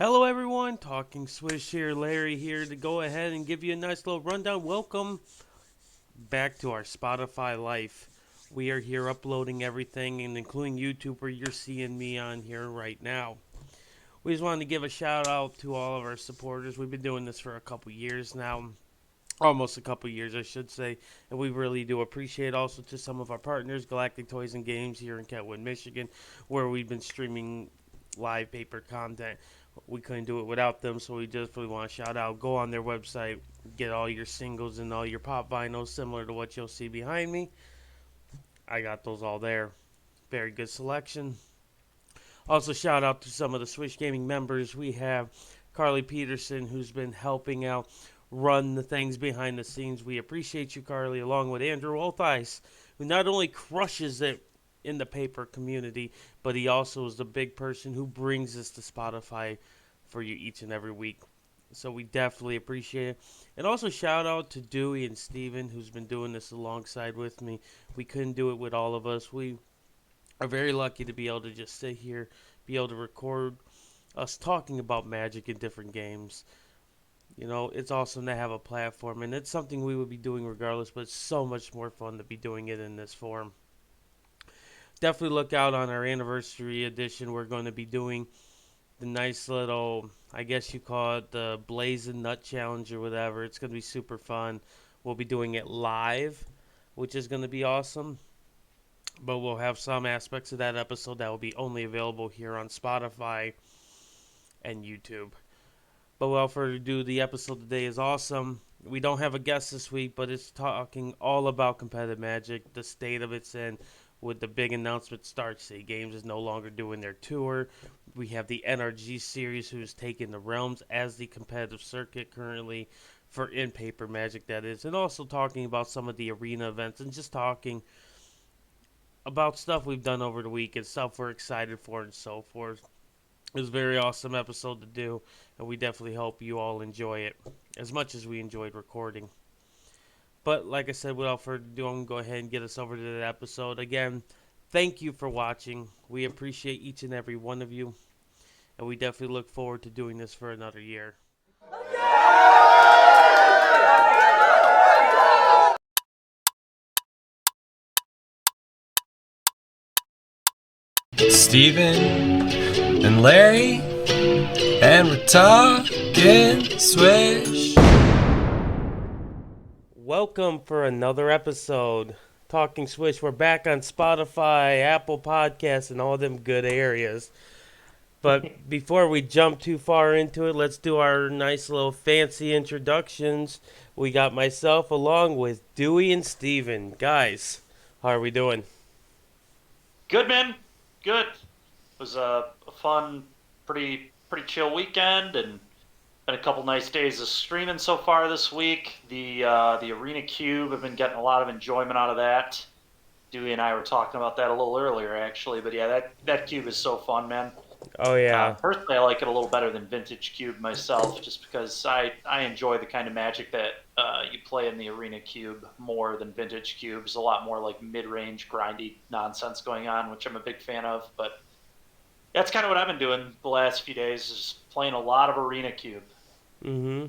Hello everyone, Talking Swish here, Larry here to go ahead and give you a nice little rundown. Welcome back to our Spotify life. We are here uploading everything and including YouTube where you're seeing me on here right now. We just wanted to give a shout out to all of our supporters. We've been doing this for a couple years now. Almost a couple years, I should say, and we really do appreciate also to some of our partners, Galactic Toys and Games here in Kentwood, Michigan, where we've been streaming live paper content. We couldn't do it without them, so we just really want to shout out. Go on their website, get all your singles and all your pop vinyls, similar to what you'll see behind me. I got those all there. Very good selection. Also, shout out to some of the Swish Gaming members. We have Carly Peterson, who's been helping out run the things behind the scenes. We appreciate you, Carly, along with Andrew Olthice, who not only crushes it in the paper community, but he also is the big person who brings us to Spotify for you each and every week. So we definitely appreciate it. And also shout out to Dewey and Steven, who's been doing this alongside with me. We couldn't do it with all of us. We are very lucky to be able to just sit here, be able to record us talking about Magic in different games. You know, it's awesome to have a platform, and it's something we would be doing regardless, but it's so much more fun to be doing it in this form. Definitely look out on our anniversary edition. We're going to be doing the nice little, I guess you call it the Blazing Nut Challenge or whatever. It's going to be super fun. We'll be doing it live, which is going to be awesome. But we'll have some aspects of that episode that will be only available here on Spotify and YouTube. But without further ado, the episode today is awesome. We don't have a guest this week, but it's talking all about Competitive Magic, the state of it's in, with the big announcement StarCityGames is no longer doing their tour. We have the NRG series who's taking the realms as the competitive circuit currently for in-paper Magic, that is. And also talking about some of the arena events and just talking about stuff we've done over the week and stuff we're excited for and so forth. It was a very awesome episode to do, and we definitely hope you all enjoy it as much as we enjoyed recording. But like I said, without further ado, I'm going to go ahead and get us over to that episode. Again, thank you for watching. We appreciate each and every one of you, and we definitely look forward to doing this for another year. Steven and Larry, and we're talking Swish. Welcome for another episode. Talking Swish. We're back on Spotify, Apple Podcasts, and all them good areas. But before we jump too far into it, let's do our nice little fancy introductions. We got myself along with Dewey and Steven. Guys, how are we doing? Good, man. Good. It was a fun, pretty chill weekend, and been a couple nice days of streaming so far this week. The Arena Cube, I've been getting a lot of enjoyment out of that. Dewey and I were talking about that a little earlier, actually. But yeah, that cube is so fun, man. Oh, yeah. Personally, I like it a little better than Vintage Cube myself, just because I enjoy the kind of Magic that you play in the Arena Cube more than Vintage Cube. There's a lot more like mid-range, grindy nonsense going on, which I'm a big fan of. But that's kind of what I've been doing the last few days, is playing a lot of Arena Cube. Mm-hmm.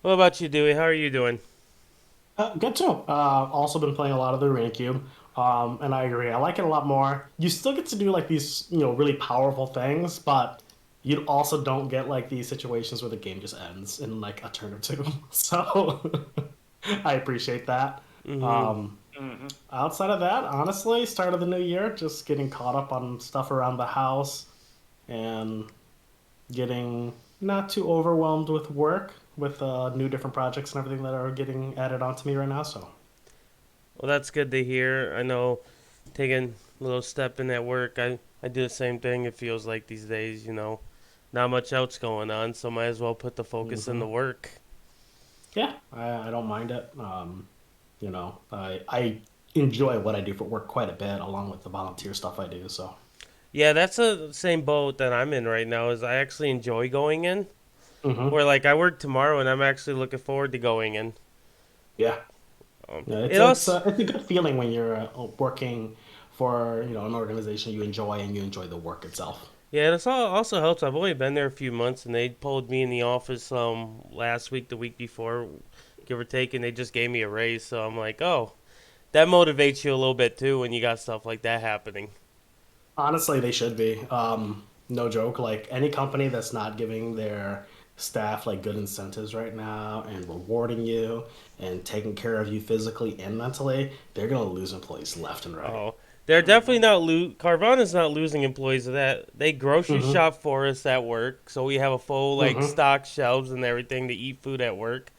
What about you, Dewey? How are you doing? Good too. Also been playing a lot of the Arena Cube, and I agree. I like it a lot more. You still get to do like these, really powerful things, but you also don't get like these situations where the game just ends in like a turn or two. So I appreciate that. Outside of that, honestly, start of the new year, just getting caught up on stuff around the house and getting not too overwhelmed with work, with new different projects and everything that are getting added onto me right now. So, Well, that's good to hear. I know taking a little step in at work, I do the same thing. It feels like these days, not much else going on, so might as well put the focus in the work. yeah, I don't mind it. I enjoy what I do for work quite a bit, along with the volunteer stuff I do. So, Yeah, that's the same boat that I'm in right now. Is I actually enjoy going in. hmm Where like I work tomorrow, and I'm actually looking forward to going in. yeah, yeah, It also it's a good feeling when you're working for an organization you enjoy and you enjoy the work itself. Yeah, this also helps. I've only been there a few months, and they pulled me in the office last week, the week before, give or take, and they just gave me a raise. So I'm like, oh, that motivates you a little bit too when you got stuff like that happening. Honestly, they should be. No joke. Like any company that's not giving their staff like good incentives right now and rewarding you and taking care of you physically and mentally, they're gonna lose employees left and right. Oh, they're definitely not Carvana's not losing employees of that. They grocery Mm-hmm. shop for us at work, so we have a full like Mm-hmm. stock shelves and everything to eat food at work.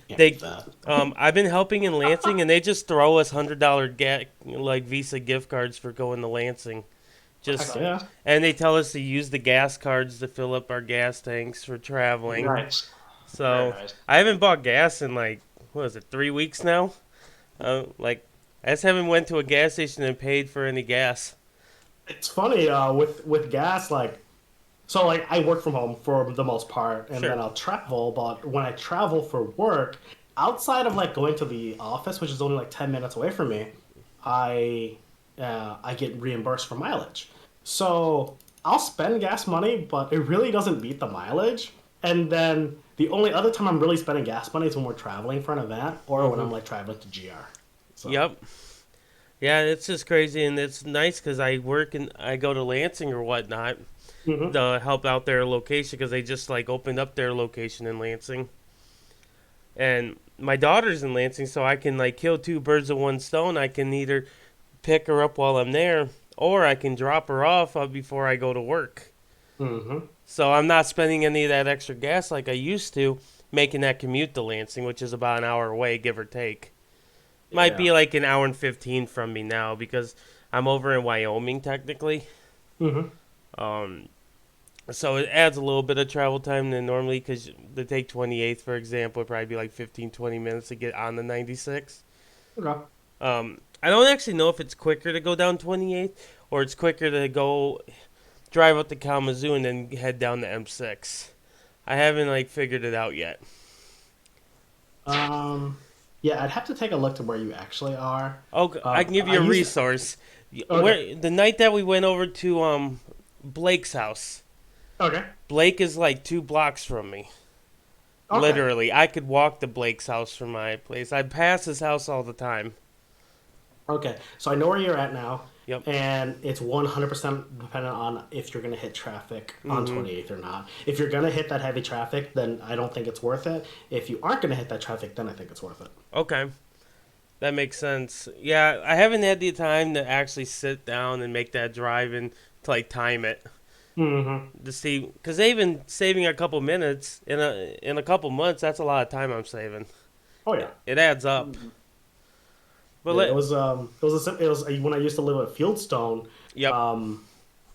Can't beat They, that. I've been helping in Lansing, and they just throw us $100 like Visa gift cards for going to Lansing. Just Heck yeah. and they tell us to use the gas cards to fill up our gas tanks for traveling. Nice. Very So nice. I haven't bought gas in like what is it 3 weeks now? Like I just haven't went to a gas station and paid for any gas. It's funny with gas like so like I work from home for the most part and Sure. then I'll travel, but when I travel for work, outside of like going to the office, which is only like 10 minutes away from me, I I get reimbursed for mileage. So I'll spend gas money, but it really doesn't beat the mileage. And then the only other time I'm really spending gas money is when we're traveling for an event or when I'm like traveling to GR. So Yep. Yeah, it's just crazy, and it's nice because I work and I go to Lansing or whatnot mhm. to help out their location because they just like opened up their location in Lansing, and my daughter's in Lansing, so I can like kill two birds with one stone. I can either pick her up while I'm there, or I can drop her off before I go to work. Mhm. So I'm not spending any of that extra gas like I used to, making that commute to Lansing, which is about an hour away, give or take. Might Yeah. be like an hour and 15 from me now because I'm over in Wyoming technically. Mhm. Um, so it adds a little bit of travel time than normally because to take 28th, for example, it'd probably be like 15, 20 minutes to get on the 96. Okay. I don't actually know if it's quicker to go down 28th or it's quicker to go drive up to Kalamazoo and then head down to M6. I haven't like figured it out yet. Um, yeah, I'd have to take a look to where you actually are. Oh, I can give I you a use resource. okay. Where the night that we went over to Blake's house. Okay. Blake is like 2 blocks from me. Okay. Literally, I could walk to Blake's house from my place. I pass his house all the time. Okay. So I know where you're at now, Yep. and it's 100% dependent on if you're going to hit traffic on Mhm. 28th or not. If you're going to hit that heavy traffic, then I don't think it's worth it. If you aren't going to hit that traffic, then I think it's worth it. Okay. That makes sense. Yeah, I haven't had the time to actually sit down and make that drive and to like time it Mm-hmm. to see because they've been saving a couple minutes in a couple months. That's a lot of time I'm saving. Oh yeah. It adds up. But Yeah, let it was when I used to live at Fieldstone. yep. Um,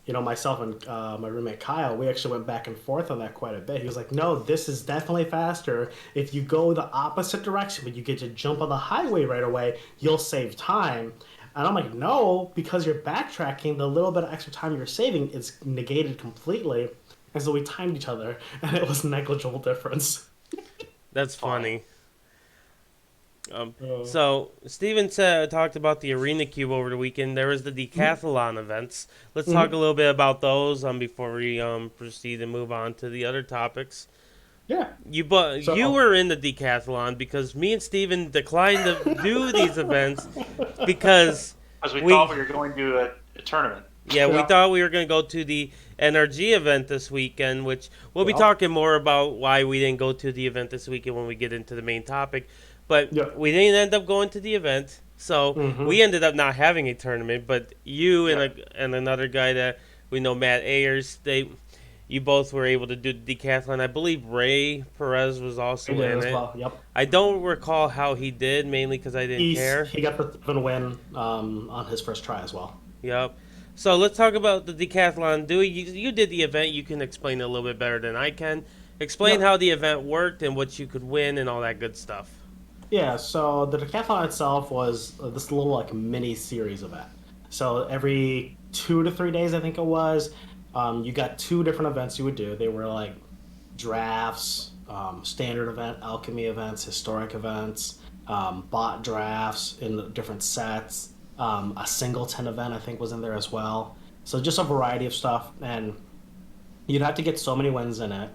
myself and my roommate Kyle, we actually went back and forth on that quite a bit. He was like, "No, this is definitely faster. If you go the opposite direction, but you get to jump on the highway right away, you'll save time." And I'm like, "No, because you're backtracking. The little bit of extra time you're saving is negated completely." And so we timed each other, and it was negligible difference. That's funny. Uh, So Steven said talked about the Arena Cube over the weekend. There was the Decathlon events. Let's talk a little bit about those before we proceed and move on to the other topics. yeah. You were in the Decathlon because me and Steven declined to do these events because Because we we thought we were going to a tournament. yeah, we Yeah. thought we were going to go to the NRG event this weekend, which we'll be Yeah. talking more about why we didn't go to the event this weekend when we get into the main topic. But Yeah. we didn't end up going to the event, so we ended up not having a tournament. But you and another guy that we know, Matt Ayers, you both were able to do the decathlon. I believe Ray Perez was also He did in as it. well. Yep. I don't recall how he did, mainly because I didn't care. He got the 7 win on his first try as well. Yep. So let's talk about the decathlon. Dewey, you did the event. You can explain it a little bit better than I can. Explain Yep. how the event worked and what you could win and all that good stuff. Yeah, so the decathlon itself was this little like mini series event. So every 2 to 3 days, I think it was, you got 2 different events you would do. They were like drafts, standard event, alchemy events, historic events, bot drafts in the different sets. A singleton event I think was in there as well. So just a variety of stuff, and You'd have to get so many wins in it.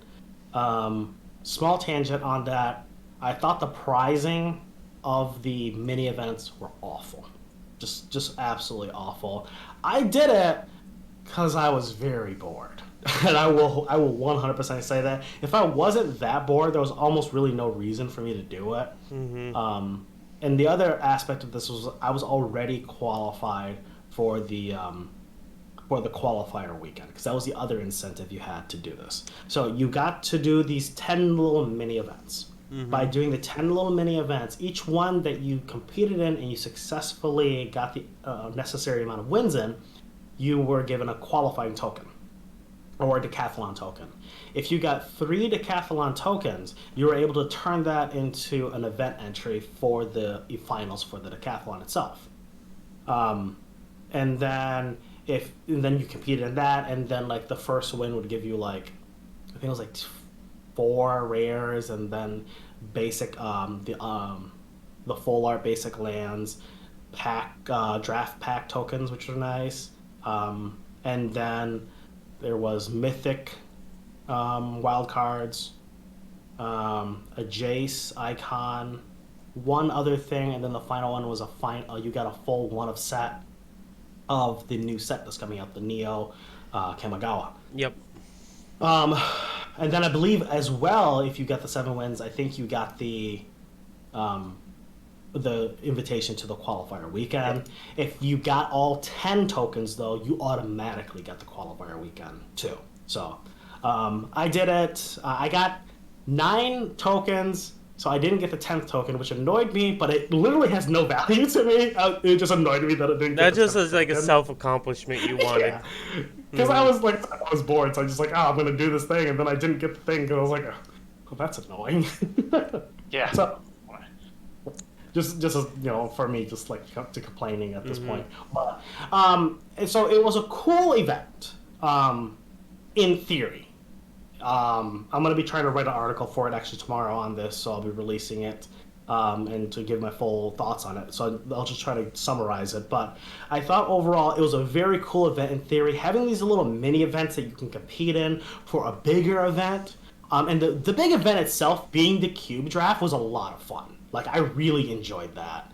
Small tangent on that. I thought the prizing of the mini events were awful. Just absolutely awful. I did it because I was very bored. And I will 100% say that. If I wasn't that bored, there was almost really no reason for me to do it. And the other aspect of this was I was already qualified for the qualifier weekend, because that was the other incentive you had to do this. So you got to do these 10 little mini events. By doing the 10 little mini events, each one that you competed in and you successfully got the necessary amount of wins in, you were given a qualifying token or a decathlon token. If you got 3 decathlon tokens, you were able to turn that into an event entry for the finals for the decathlon itself. And then you competed in that, and then like the first win would give you like, I think it was like 4 rares, and then basic the full art basic lands, draft pack tokens, which are nice, and then there was mythic wild cards, a Jace icon, one other thing, and then the final one was you got a full one of set of the new set that's coming out, the Neo Kamigawa. Yep. And then I believe as well, if you got the 7 wins, I think you got the invitation to the qualifier weekend. Yep. If you got all 10 tokens, though, you automatically got the qualifier weekend too. So I did it. I got 9 tokens, so I didn't get the 10th token, which annoyed me, but it literally has no value to me. It just annoyed me that it didn't get that just is like a self-accomplishment you wanted. Because I was bored, so I was just like, I'm going to do this thing, and then I didn't get the thing, because I was like, oh, that's annoying. Yeah. So, just as, for me, just like to complaining at this point. But, and so it was a cool event, in theory. I'm going to be trying to write an article for it actually tomorrow on this, so I'll be releasing it and to give my full thoughts on it. So I'll just try to summarize it. But I thought overall it was a very cool event in theory. Having these little mini events that you can compete in for a bigger event. And the big event itself being the cube draft was a lot of fun. Like, I really enjoyed that.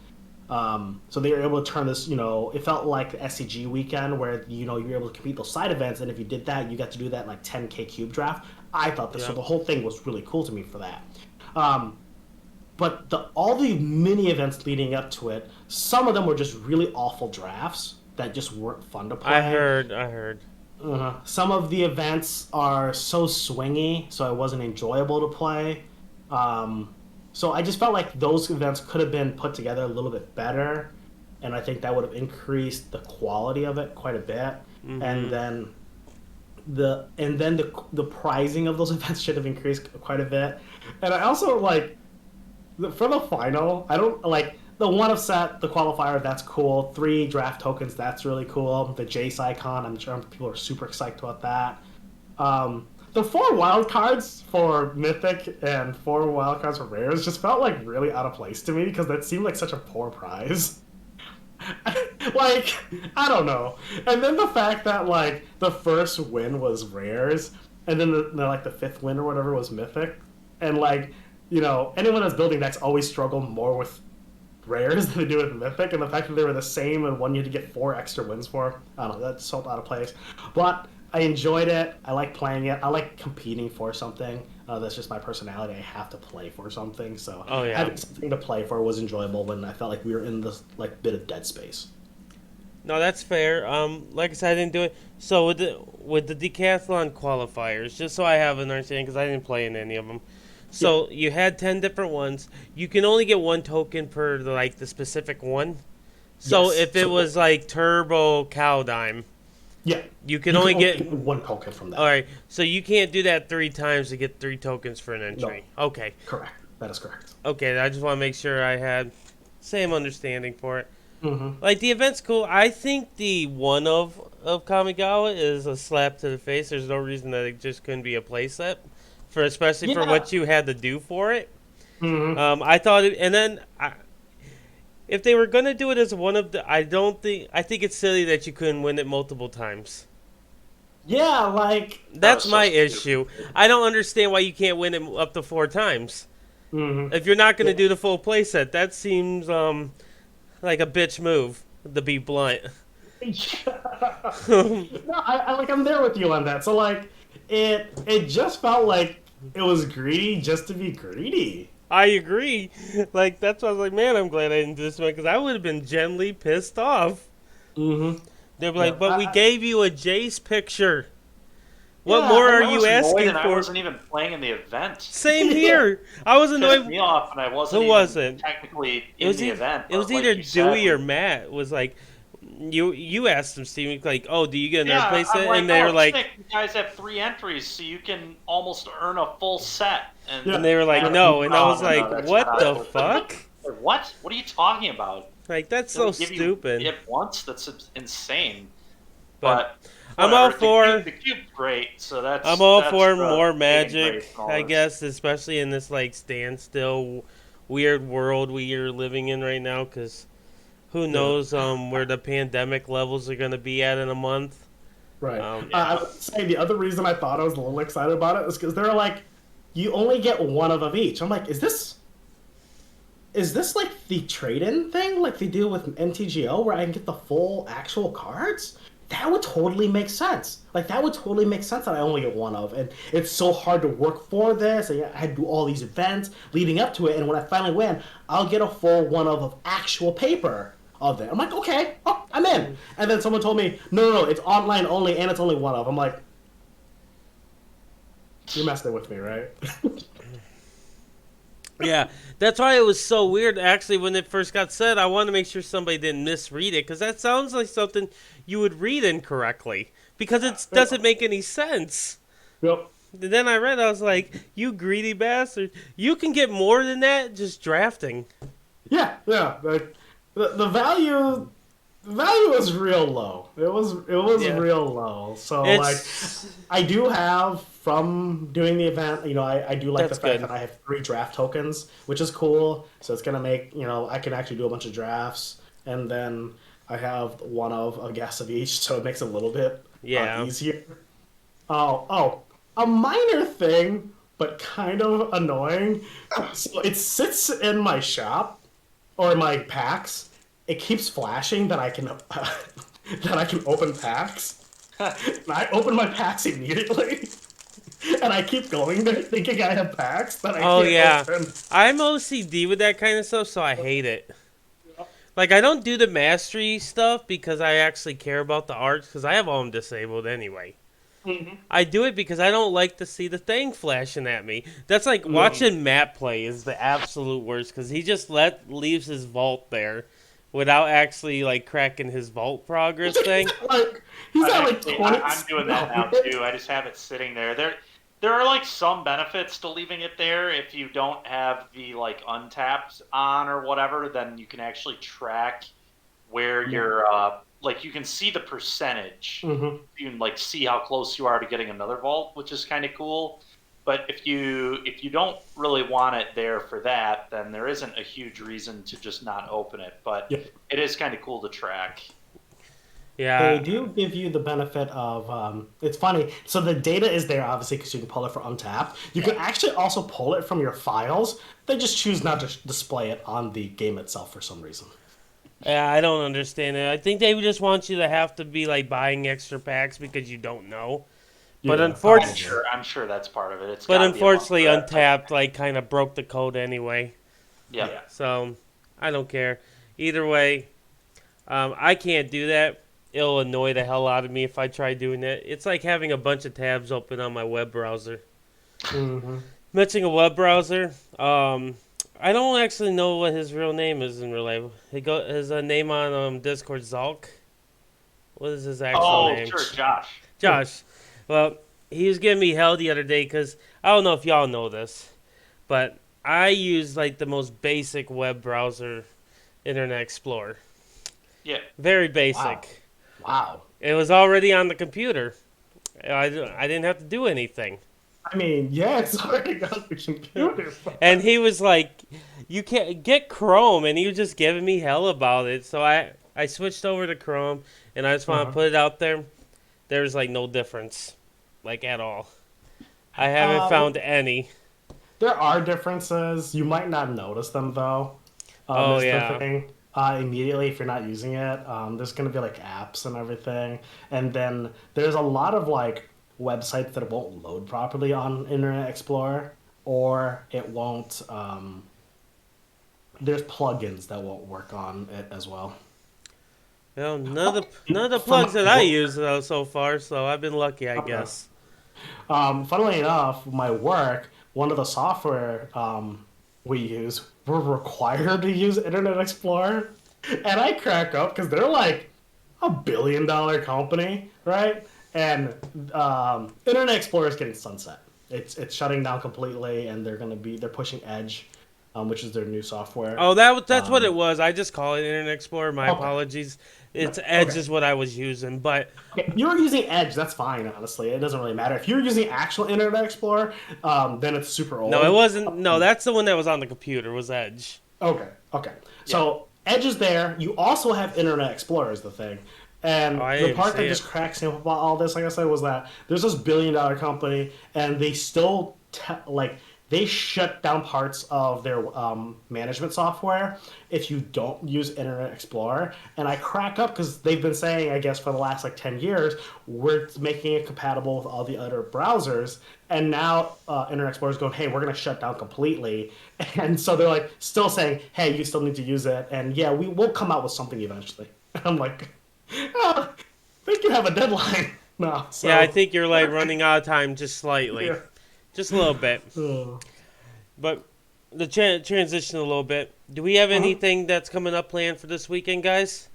So they were able to turn this, it felt like the SCG weekend where, you were able to compete those side events, and if you did that, you got to do that like 10K cube draft. I thought this, so the whole thing was really cool to me for that. But all the mini events leading up to it, some of them were just really awful drafts that just weren't fun to play. I heard. Some of the events are so swingy, so it wasn't enjoyable to play. So I just felt like those events could have been put together a little bit better, and I think that would have increased the quality of it quite a bit. And then the prizing of those events should have increased quite a bit. And I also for the final, I don't like the one of set, the qualifier, that's cool. 3 draft tokens, that's really cool. The Jace icon, I'm sure people are super excited about that. The 4 wild cards for Mythic and 4 wild cards for Rares just felt like really out of place to me, because that seemed like such a poor prize. I don't know. And then the fact that the first win was Rares, and then the 5th win or whatever was Mythic, and anyone that's building decks always struggle more with Rares than they do with Mythic, and the fact that they were the same and one you had to get 4 extra wins for, I don't know, that felt out of place. But I enjoyed it. I like playing it. I like competing for something. That's just my personality. I have to play for something. So having something to play for was enjoyable when I felt like we were in this bit of dead space. No, that's fair. Like I said, I didn't do it. So with the decathlon qualifiers, just so I have an understanding, because I didn't play in any of them. So you had 10 different ones. You can only get 1 token per the specific one. So if it was Turbo Cowdime, you can only get 1 token from that. All right, so you can't do that 3 times to get 3 tokens for an entry. No. Okay. Correct. That is correct. Okay, I just want to make sure I had same understanding for it. The event's cool. I think the one of Kamigawa is a slap to the face. There's no reason that it just couldn't be a playset, especially for what you had to do for it. I thought it, and then if they were gonna do it as one of the, I think it's silly that you couldn't win it multiple times. Yeah, like. That's so my stupid. issue. I don't understand why you can't win it up to 4 times. Mhm. If you're not going to do the full playset, that seems like a bitch move, to be blunt. No, I'm there with you on that. So like, it just felt like it was greedy just to be greedy. I agree. Like, that's why I was like, man, I'm glad I didn't do this one, because I would have been gently pissed off. Mm-hmm. They'd be Yeah, like, but we gave you a Jace picture. What Yeah, more and are I you was annoyed asking and I for? wasn't even playing in the event. Same here. I was Pissed annoyed. me off, and I wasn't Who even wasn't? technically It in was the event. it was but like either you said, Dewey or Matt was like, you asked them, Steven, like, oh, do you get another yeah, I'm playset? like, And they were oh, like, sick, you guys have 3 entries, so you can almost earn a full set. Yeah. and they were like, Yeah. no, and I was No, like, that's what not the how it works. fuck? Like, what? What are you talking about? Like, that's They'll so give you stupid. it once. That's insane. But But I'm all whatever, for. the cube's great. So that's I'm all that's for the more saving magic, grace in all I this. guess, especially in this like standstill, weird world we are living in right now. Because who knows where the pandemic levels are going to be at in a month. Right. Yeah. I would say the other reason I thought I was a little excited about it is because they're like, you only get one of each. I'm like, is this like the trade-in thing, like they do with MTGO, where I can get the full actual cards? That would totally make sense. Like that would totally make sense that I only get one of, and it's so hard to work for this. And I had to do all these events leading up to it, and when I finally win, I'll get a full one of actual paper of it. I'm like, okay, oh, I'm in. And then someone told me, no, it's online only, and it's only one of. I'm like, you're messing with me, right? Yeah, that's why it was so weird. Actually, when it first got said, I wanted to make sure somebody didn't misread it, because that sounds like something you would read incorrectly, because it doesn't make any sense. Yep. And then I read, I was like, you greedy bastard. You can get more than that just drafting. Yeah. Like, the value is real low. It was Yeah. real low. So It's- like, I do have from doing the event. I do like That's the fact good. that I have 3 draft tokens, which is cool. So it's gonna make I can actually do a bunch of drafts, and then I have one of a guess of each, so it makes it a little bit easier. Oh, a minor thing, but kind of annoying. So it sits in my shop or in my packs. It keeps flashing that I can that I can open packs. And I open my packs immediately, and I keep going there thinking I have packs that I Oh, can't yeah. open. I'm OCD with that kind of stuff, so I hate it. Like, I don't do the mastery stuff because I actually care about the arts, because I have all them disabled anyway. I do it because I don't like to see the thing flashing at me. That's like watching Matt play is the absolute worst, because he just leaves his vault there without actually like cracking his vault progress thing. Like he's at like Actually, 20. I'm doing that now too. I just have it sitting there. There are like some benefits to leaving it there. If you don't have the like untapped on or whatever, then you can actually track where you're like you can see the percentage. Mhm. You can like see how close you are to getting another vault, which is kind of cool. But if you don't really want it there for that, then there isn't a huge reason to just not open it. But Yep. it is kind of cool to track. Yeah. They do give you the benefit of it's funny. So the data is there obviously because you can pull it from Untapped. You can actually also pull it from your files. They just choose not to display it on the game itself for some reason. Yeah, I don't understand it. I think they just want you to have to be like buying extra packs because you don't know. But Yeah, unfortunately, I'm sure that's part of it. It's but gotta be a unfortunately, month for that. Untapped like kind of broke the code anyway. Yeah. So I don't care. Either way, I can't do that. It'll annoy the hell out of me if I try doing that. It's like having a bunch of tabs open on my web browser. Mhm. Mentioning a web browser, I don't actually know what his real name is in real life. His name on Discord, Zalk. What is his actual name? Sure, Josh. Josh. Well, he was giving me hell the other day because I don't know if y'all know this, but I use like the most basic web browser, Internet Explorer. Yeah. Very basic. Wow. It was already on the computer. I didn't have to do anything. I mean, yeah, it's already on the computer. And he was like, you can't get Chrome, and he was just giving me hell about it. So I switched over to Chrome, and I just want to put it out there. there's like no difference, like at all. I haven't found any. There are differences. You might not notice them though. Oh Is the yeah. thing. Immediately, if you're not using it, there's gonna be like apps and everything, and then there's a lot of like websites that won't load properly on Internet Explorer, or it won't. There's plugins that won't work on it as well. Well, none of the For plugs my that I work, use so far, so I've been lucky, I okay. guess. Funnily enough, my work, one of the software we use, we're required to use Internet Explorer, and I crack up because they're like $1 billion company, right? And Internet Explorer is getting sunset. It's shutting down completely, and they're pushing Edge, which is their new software. Oh, that's what it was. I just call it Internet Explorer. My Okay, apologies. It's Edge okay. is what I was using, but Okay, if you're using Edge, that's fine. Honestly, it doesn't really matter. If you're using actual Internet Explorer, then it's super no, it old. wasn't. No, that's the one that was on the computer. Was Edge? Okay, okay. Yeah. So Edge is there. You also have Internet Explorer is the thing. Oh, And I the didn't part see that it. just cracks me up about all this, like I said, was that there's this billion-dollar company, and they still they shut down parts of their management software if you don't use Internet Explorer. And I crack up because they've been saying, I guess, for the last like 10 years, we're making it compatible with all the other browsers. And now Internet Explorer is going, hey, we're going to shut down completely. And so they're like still saying, hey, you still need to use it. And yeah, we will come out with something eventually. And I'm like, oh, I think you have a deadline now. Yeah, I So, think you're like running out of time just slightly, yeah. just a little bit. Uh, But the transition a little bit. Do we have uh-huh. anything that's coming up planned for this weekend, guys?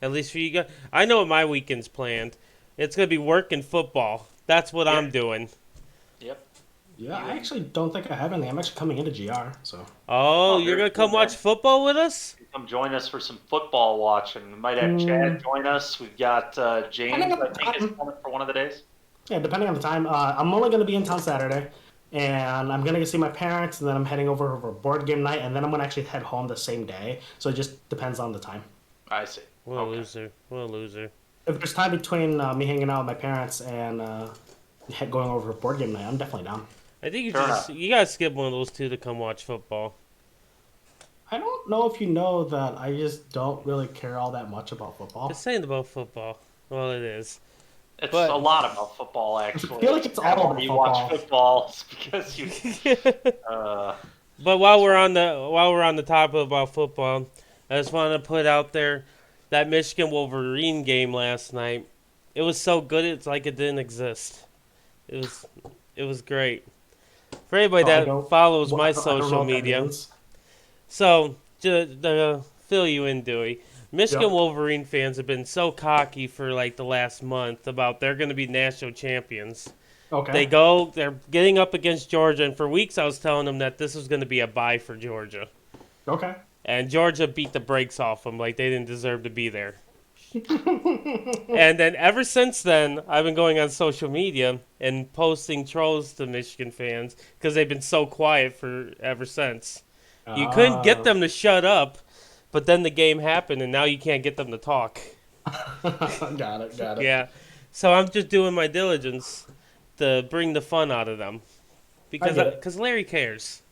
At least for you guys. I know what my weekend's planned. It's gonna be work and football. That's what I'm Yep. doing. Yep. Yeah, You I and actually don't think I have any. I'm actually coming into GR, so. Oh, oh, you're very gonna cool, come watch man. football with us? Come join us for some football watching. We might have Chad Mm, join us. We've got depending James, on I the think, is time. coming for one of the days. Yeah, depending on the time. I'm only going to be in town Saturday, and I'm going to go see my parents, and then I'm heading over for board game night, and then I'm going to actually head home the same day. So it just depends on the time. I see. What a Okay. loser. What a loser. If there's time between me hanging out with my parents and going over for board game night, I'm definitely down. I think Fair enough. you gotta skip one of those two to come watch football. I don't know if you know that I just don't really care all that much about football. Just saying about football. Well, it is. It's a But lot about football, I actually. feel like That's it's kind of all why about you watch football. football. It's because you. Uh, But while it's we're funny. on the topic about football, I just want to put out there that Michigan Wolverine game last night. It was so good, it's like it didn't exist. It was it was great. For anybody So I that don't, follows my I don't know social what that media, means. so to fill you in, Dewey, Michigan Yep. Wolverine fans have been so cocky for like the last month about they're going to be national champions. Okay. They're getting up against Georgia, and for weeks I was telling them that this was going to be a bye for Georgia. Okay. And Georgia beat the brakes off them like they didn't deserve to be there. And then ever since then, I've been going on social media and posting trolls to Michigan fans because they've been so quiet for ever since. You couldn't get Ah. them to shut up, but then the game happened, and now you can't get them to talk. Got it. Got it. Yeah, so I'm just doing my diligence to bring the fun out of them I because get it. Larry cares.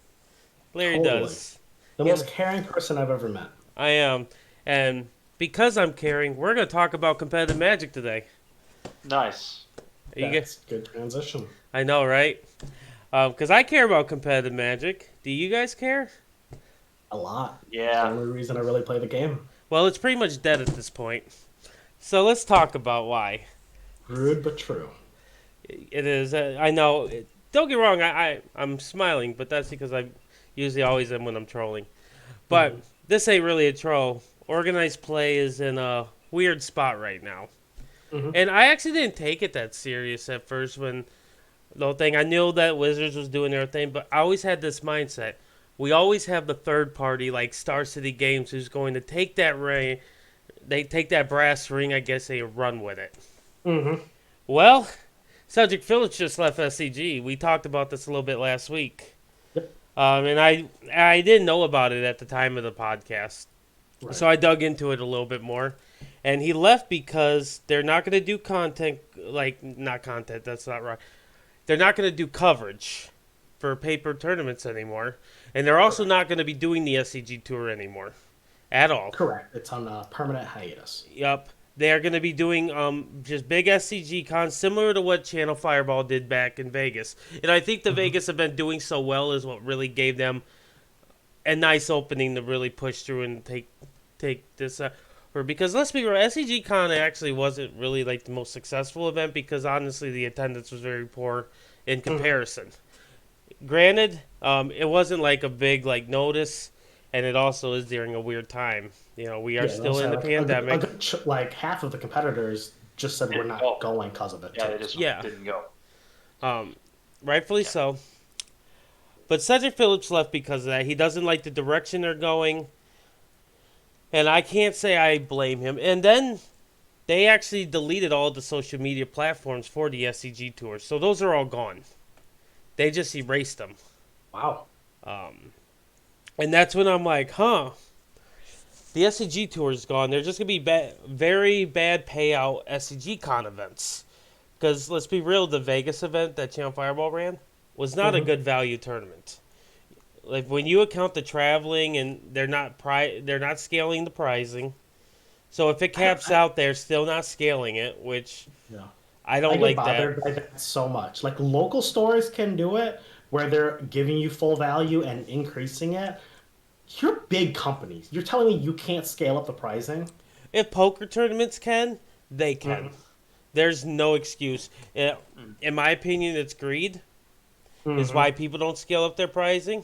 Larry Totally. does. The Yeah, most caring person I've ever met. I am, and because I'm caring, we're gonna talk about competitive magic today. Nice. You That's good transition. I know, right? Because I care about competitive magic. Do you guys care? A lot. It's the Yeah. only reason I really play the game. Well, it's pretty much dead at this point. So let's talk about why. Rude but true. It is. I know. Don't get me wrong. I'm smiling, but that's because I usually always am when I'm trolling. But this ain't really a troll. Organized play is in a weird spot right now. Mhm. And I actually didn't take it that serious at first when the whole thing. I knew that Wizards was doing their thing, but I always had this mindset. We always have the third party like StarCityGames who's going to take that ring. They take that brass ring, I guess they run with it. Mm-hmm. Well, Cedric Phillips just left SCG. We talked about this a little bit last week. Yep. And I didn't know about it at the time of the podcast. Right. So I dug into it a little bit more. And he left because they're not going to do content, like, not content, that's not right. They're not going to do coverage for paper tournaments anymore. And they're also not going to be doing the SCG Tour anymore at all. Correct. It's on a permanent hiatus. Yep. They are going to be doing just big SCG cons, similar to what Channel Fireball did back in Vegas. And I think the Vegas event doing so well is what really gave them a nice opening to really push through and take this. Because let's be real, SCG Con actually wasn't really like the most successful event because honestly the attendance was very poor in comparison. Granted, it wasn't like a big like notice, and it also is during a weird time. You know, we are still in the pandemic. Like half of the competitors just said we're not going because of it. Yeah, they just didn't go. Rightfully so. But Cedric Phillips left because of that. He doesn't like the direction they're going. And I can't say I blame him. And then they actually deleted all the social media platforms for the SCG Tour. So those are all gone. They just erased them. Wow. And that's when I'm like, huh. The SCG Tour is gone. They're just going to be very bad payout SCG Con events. Because let's be real, the Vegas event that Channel Fireball ran was not a good value tournament. Like when you account the traveling and they're not scaling the pricing. So if it caps out, they're still not scaling it, which I don't like that. I get bothered by that so much. Like local stores can do it where they're giving you full value and increasing it. You're big companies. You're telling me you can't scale up the pricing? If poker tournaments can, they can. There's no excuse. In my opinion, it's greed. Is why people don't scale up their pricing.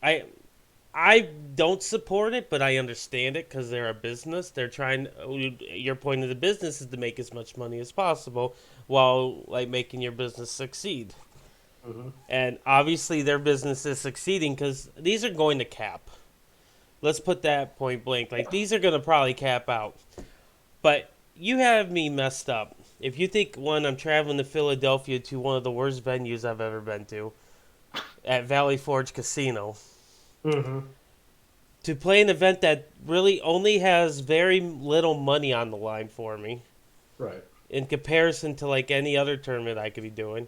I don't support it, but I understand it because they're a business. They're trying. Your point of the business is to make as much money as possible while like making your business succeed. And obviously, their business is succeeding because these are going to cap. Let's put that point blank. Like these are going to probably cap out. But you have me messed up. If you think I'm traveling to Philadelphia to one of the worst venues I've ever been to, at Valley Forge Casino. To play an event that really only has very little money on the line for me. Right. In comparison to like any other tournament I could be doing.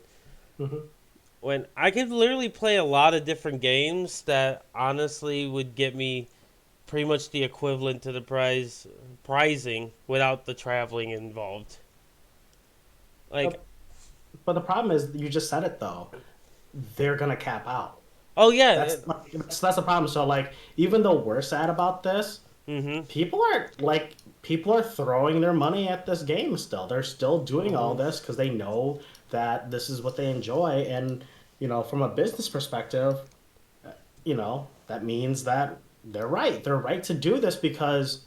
When I could literally play a lot of different games that honestly would get me pretty much the equivalent to the pricing without the traveling involved. Like, but the problem is, you just said it though. They're gonna cap out. Oh yeah, that's the problem. So like, even though we're sad about this, people are throwing their money at this game still. They're still doing all this because they know that this is what they enjoy, and from a business perspective, that means that they're right. They're right to do this because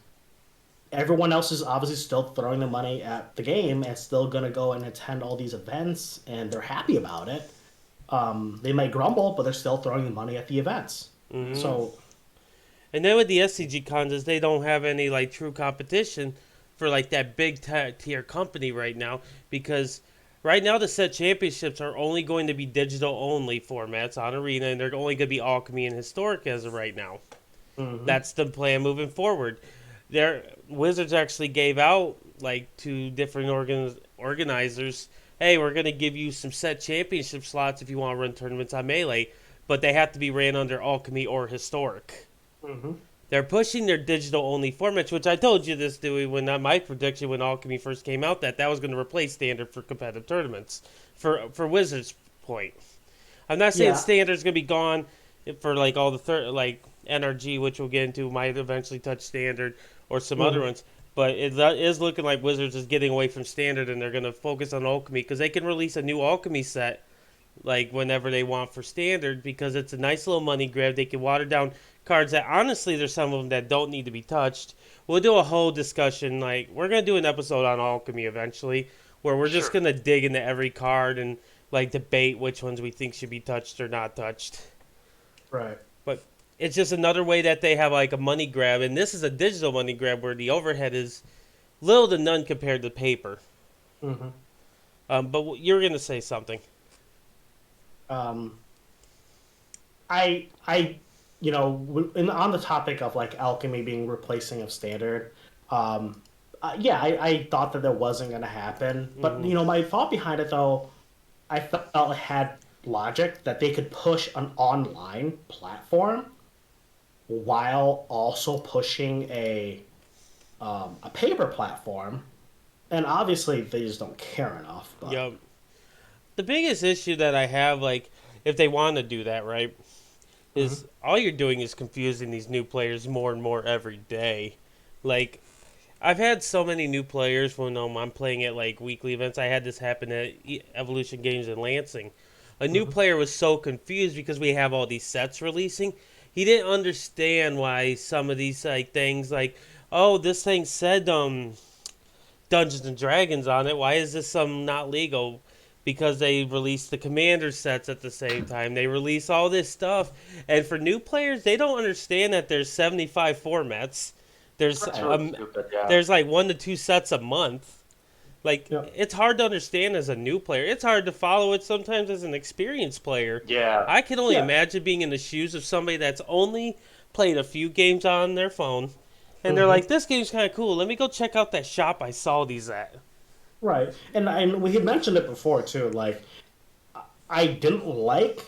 everyone else is obviously still throwing the money at the game and still going to go and attend all these events, and they're happy about it. They may grumble, but they're still throwing the money at the events. So, and then with the SCG cons, is they don't have any like true competition for like that big tier company right now, because right now the set championships are only going to be digital only formats on Arena, and they're only going to be Alchemy and Historic as of right now. That's the plan moving forward. Wizards actually gave out like to different organizers, hey, we're going to give you some set championship slots if you want to run tournaments on Melee, but they have to be ran under Alchemy or Historic. They're pushing their digital-only formats, which I told you this, Dewey, when my prediction when Alchemy first came out, that was going to replace Standard for competitive tournaments, for Wizards' point. I'm not saying Standard's going to be gone for like all the like NRG, which we'll get into, might eventually touch Standard, or some other ones. But it is looking like Wizards is getting away from Standard, and they're going to focus on Alchemy, because they can release a new Alchemy set like whenever they want for Standard, because it's a nice little money grab. They can water down cards that, honestly, there's some of them that don't need to be touched. We'll do a whole discussion. Like, we're going to do an episode on Alchemy eventually, where we're just going to dig into every card and like debate which ones we think should be touched or not touched. Right. But it's just another way that they have like a money grab, and this is a digital money grab where the overhead is little to none compared to paper. But you're going to say something. On the topic of like Alchemy being replacing of Standard, Yeah, I thought that wasn't going to happen. But, Mm-hmm. my thought behind it, though, I felt it had logic that they could push an online platform while also pushing a paper platform. And obviously, they just don't care enough. But Yep. The biggest issue that I have, like, if they want to do that, right, is Mhm. all you're doing is confusing these new players more and more every day. Like, I've had so many new players when I'm playing at like weekly events. I had this happen at Evolution Games in Lansing. A new Mhm. player was so confused because we have all these sets releasing. He didn't understand why some of these like things like, oh, this thing said Dungeons and Dragons on it. Why is this some not legal? Because they release the commander sets at the same time. They release all this stuff, and for new players, they don't understand that there's 75 formats. There's That's Right. really stupid. Yeah. there's like 1 to 2 sets a month. Like Yep. it's hard to understand as a new player. It's hard to follow it sometimes as an experienced player. Yeah. I can only Yeah. imagine being in the shoes of somebody that's only played a few games on their phone, and they're Mhm. like, "This game's kind of cool. Let me go check out that shop I saw these at." Right. And we had mentioned it before too. Like, I didn't like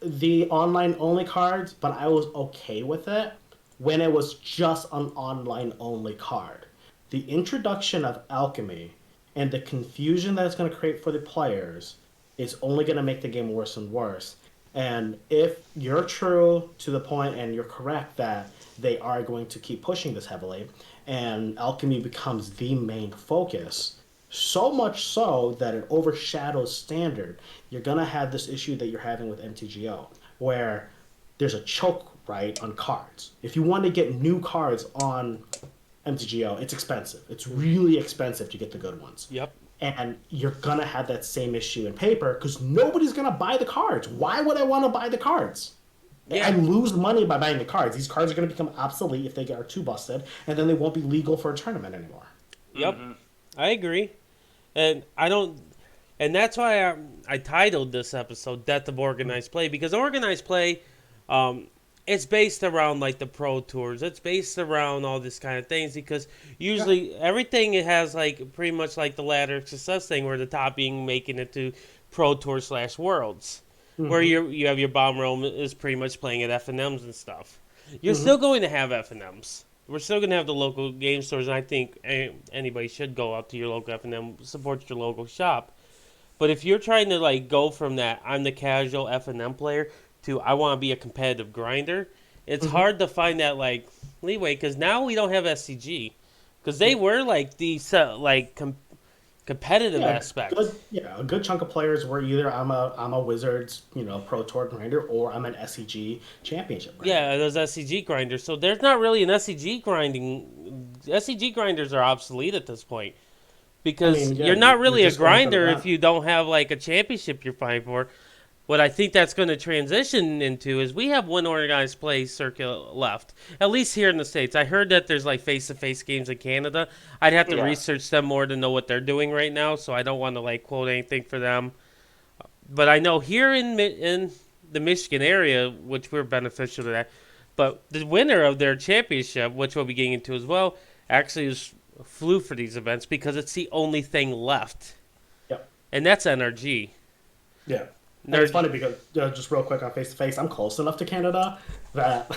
the online only cards, but I was okay with it when it was just an online only card. The introduction of alchemy and the confusion that it's going to create for the players is only going to make the game worse and worse. And if you're true to the point and you're correct that they are going to keep pushing this heavily, and alchemy becomes the main focus, so much so that it overshadows standard, you're gonna have this issue that you're having with MTGO, where there's a choke right on cards. If you want to get new cards on MTGO, it's expensive. It's really expensive to get the good ones. Yep. And you're gonna have that same issue in paper because nobody's gonna buy the cards. Why would I want to buy the cards? I Yeah. lose money by buying the cards. These cards are going to become obsolete if they are too busted, and then they won't be legal for a tournament anymore. Yep. Mm-hmm. I agree, and I don't, and that's why I titled this episode "Death of Organized Play" because organized play, um, it's based around like the pro tours. It's based around all this kind of things because usually everything it has like pretty much like the ladder of success thing, where the top being making it to pro tour / worlds, where Mm-hmm. you have your bomb realm is pretty much playing at FNMs and stuff. You're Mm-hmm. still going to have FNMs. We're still going to have the local game stores, and I think anybody should go out to your local FNM, support your local shop. But if you're trying to like go from that I'm the casual FNM player to I want to be a competitive grinder, it's Mm-hmm. hard to find that like leeway because now we don't have SCG because they Yeah. were like the competitive Yeah, aspect. a good chunk of players were either I'm a Wizards pro tour grinder or I'm an SCG championship grinder. Yeah, those SCG grinders. So there's not really an SCG grinding. SCG grinders are obsolete at this point I because mean, yeah, you're not you're really a just going for the grinder if event. you don't have like a championship you're fighting for. What I think that's going to transition into is we have one organized play circuit left, at least here in the States. I heard that there's like face-to-face games in Canada. I'd have to Yeah. research them more to know what they're doing right now, so I don't want to like quote anything for them. But I know here in the Michigan area, which we're beneficial to that, but the winner of their championship, which we'll be getting into as well, actually is flew for these events because it's the only thing left, Yep. and that's NRG. Yeah. And it's funny because just real quick on face to face, I'm close enough to Canada that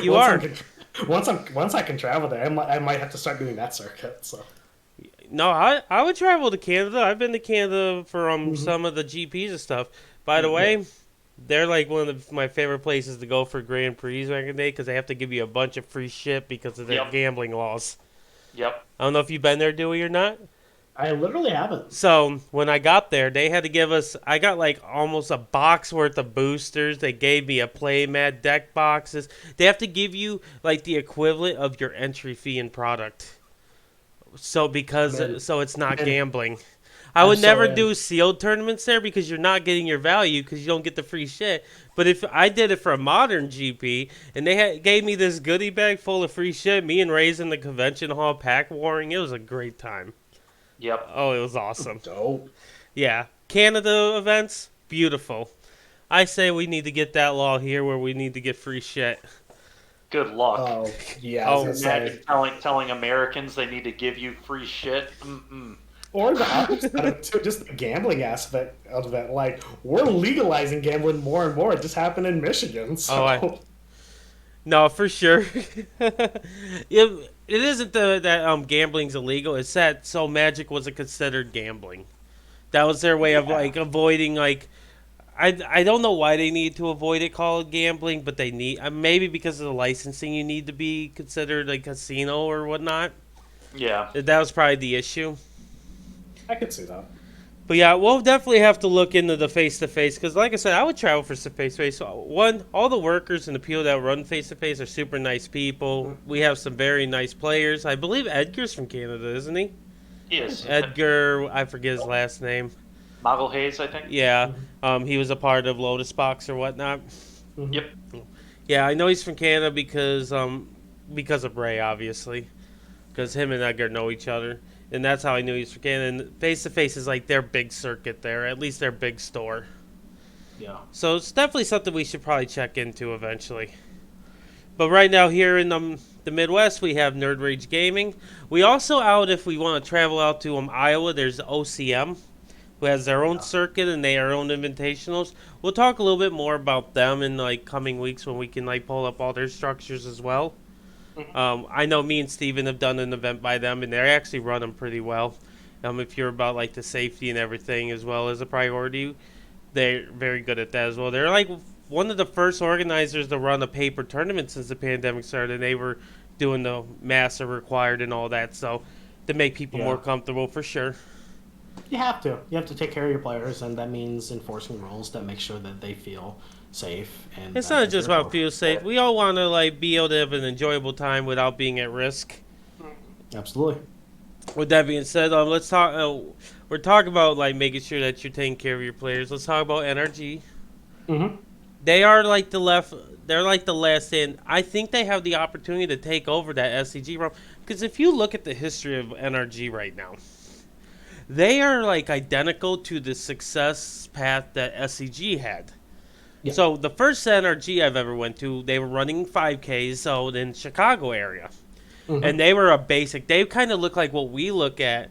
You once are. once I can travel there, I might have to start doing that circuit. So No, I would travel to Canada. I've been to Canada for Mhm. some of the GPs and stuff. By the Mhm. way, they're like one of my favorite places to go for Grand Prix back in the day because they have to give you a bunch of free shit because of their Yep. gambling laws. Yep. I don't know if you've been there, Dewey, or not. I literally haven't. So when I got there, they had to give us. I got like almost a box worth of boosters. They gave me a playmat, deck boxes. They have to give you like the equivalent of your entry fee in product. So because Man. so it's not Man. gambling. I I'm would so never in. do sealed tournaments there because you're not getting your value because you don't get the free shit. But if I did it for a modern GP and they gave me this goodie bag full of free shit, me and Ray's in the convention hall pack warring, it was a great time. Yep. Oh, it was awesome. Dope. Yeah, Canada events, beautiful. I say we need to get that law here where we need to get free shit. Good luck. Oh, yeah. I was Oh, gonna say. Imagine telling Americans they need to give you free shit. Mm-mm. Or the other side of it too, just the gambling aspect of it. Like, we're legalizing gambling more and more. It just happened in Michigan, so. No, for sure. it isn't that gambling's illegal. It's that so Magic wasn't considered gambling. That was their way of like avoiding like. I don't know why they need to avoid it called gambling, but they need maybe because of the licensing you need to be considered a casino or whatnot. Yeah. That was probably the issue. I could see that. But yeah, we'll definitely have to look into the face-to-face because, like I said, I would travel for some face-to-face. One, all the workers and the people that run face-to-face are super nice people. We have some very nice players. I believe Edgar's from Canada, isn't he? He is. Edgar, I forget his last name. Moggle Hayes, I think. Yeah, he was a part of Lotus Box or whatnot. Yep. Yeah, I know he's from Canada because of Ray, obviously, because him and Edgar know each other. And that's how I knew he was from Canada. And face-to-face is like their big circuit there, at least their big store. Yeah. So it's definitely something we should probably check into eventually. But right now here in the Midwest, we have Nerd Rage Gaming. We also out, if we want to travel out to Iowa, there's OCM, who has their own circuit and they are own invitationals. We'll talk a little bit more about them in like coming weeks when we can like pull up all their structures as well. I know me and Steven have done an event by them, and they actually run them pretty well. If you're about like the safety and everything as well as a priority, they're very good at that as well. They're like one of the first organizers to run a paper tournament since the pandemic started, and they were doing the master required and all that, so to make people more comfortable for sure. You have to. You have to take care of your players, and that means enforcing rules that make sure that they feel safe. And it's not just about feel safe. We all want to like be able to have an enjoyable time without being at risk. Absolutely. With that being said, let's talk. We're talking about like making sure that you're taking care of your players. Let's talk about NRG. They are like the left. They're like the last in. I think they have the opportunity to take over that SCG realm because if you look at the history of NRG right now, they are like identical to the success path that SCG had. Yeah. So the first NRG I've ever went to, they were running 5Ks so in Chicago area. And they were a basic. They kind of look like what we look at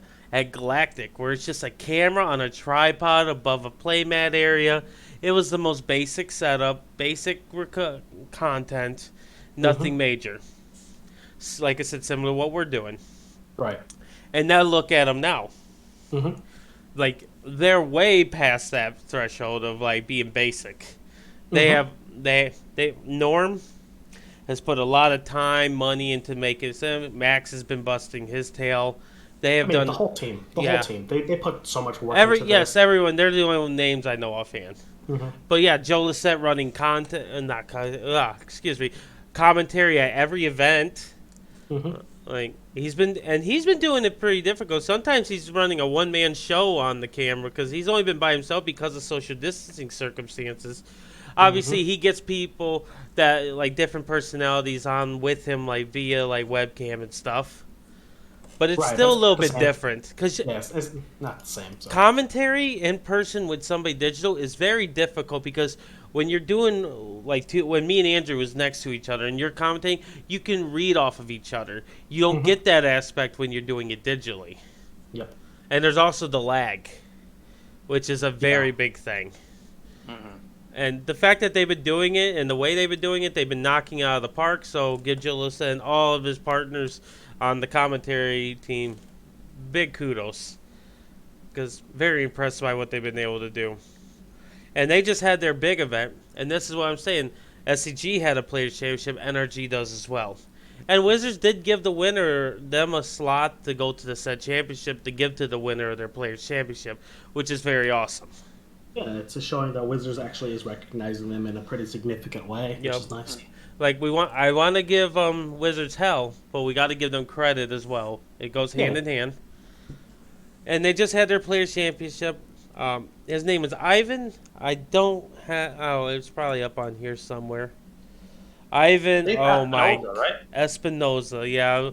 Galactic, where it's just a camera on a tripod above a playmat area. It was the most basic setup, basic content, nothing major. Like I said, similar to what we're doing. Right. And now look at them now. Like they're way past that threshold of like being basic. They have Norm has put a lot of time, money into making it. Max has been busting his tail. They have done the whole team. The whole team. They put so much work into this. Everyone. They're the only names I know offhand. But yeah, Joe Lissette running commentary at every event. Like he's been doing it pretty difficult. Sometimes he's running a one-man show on the camera because he's only been by himself because of social distancing circumstances. Obviously, he gets people that like different personalities on with him, like via like webcam and stuff. But it's still a little bit different because it's not the same. So. Commentary in person with somebody digital is very difficult because when you're doing like when me and Andrew was next to each other and you're commentating, you can read off of each other. You don't get that aspect when you're doing it digitally. Yep. And there's also the lag, which is a very big thing. And the fact that they've been doing it and the way they've been doing it, they've been knocking it out of the park. So give Jalissa and all of his partners on the commentary team big kudos. Because very impressed by what they've been able to do. And they just had their big event. And this is what I'm saying. SCG had a Players' Championship. NRG does as well. And Wizards did give the winner them a slot to go to the said championship to give to the winner of their Players' Championship, which is very awesome. Yeah, it's a showing that Wizards actually is recognizing them in a pretty significant way, which is nice. Like I want to give Wizards hell, but we got to give them credit as well. It goes hand in hand. And they just had their Players' Championship. His name is Ivan. I don't have. Oh, it's probably up on here somewhere. Ivan. Oh my. Right? Espinoza. Yeah.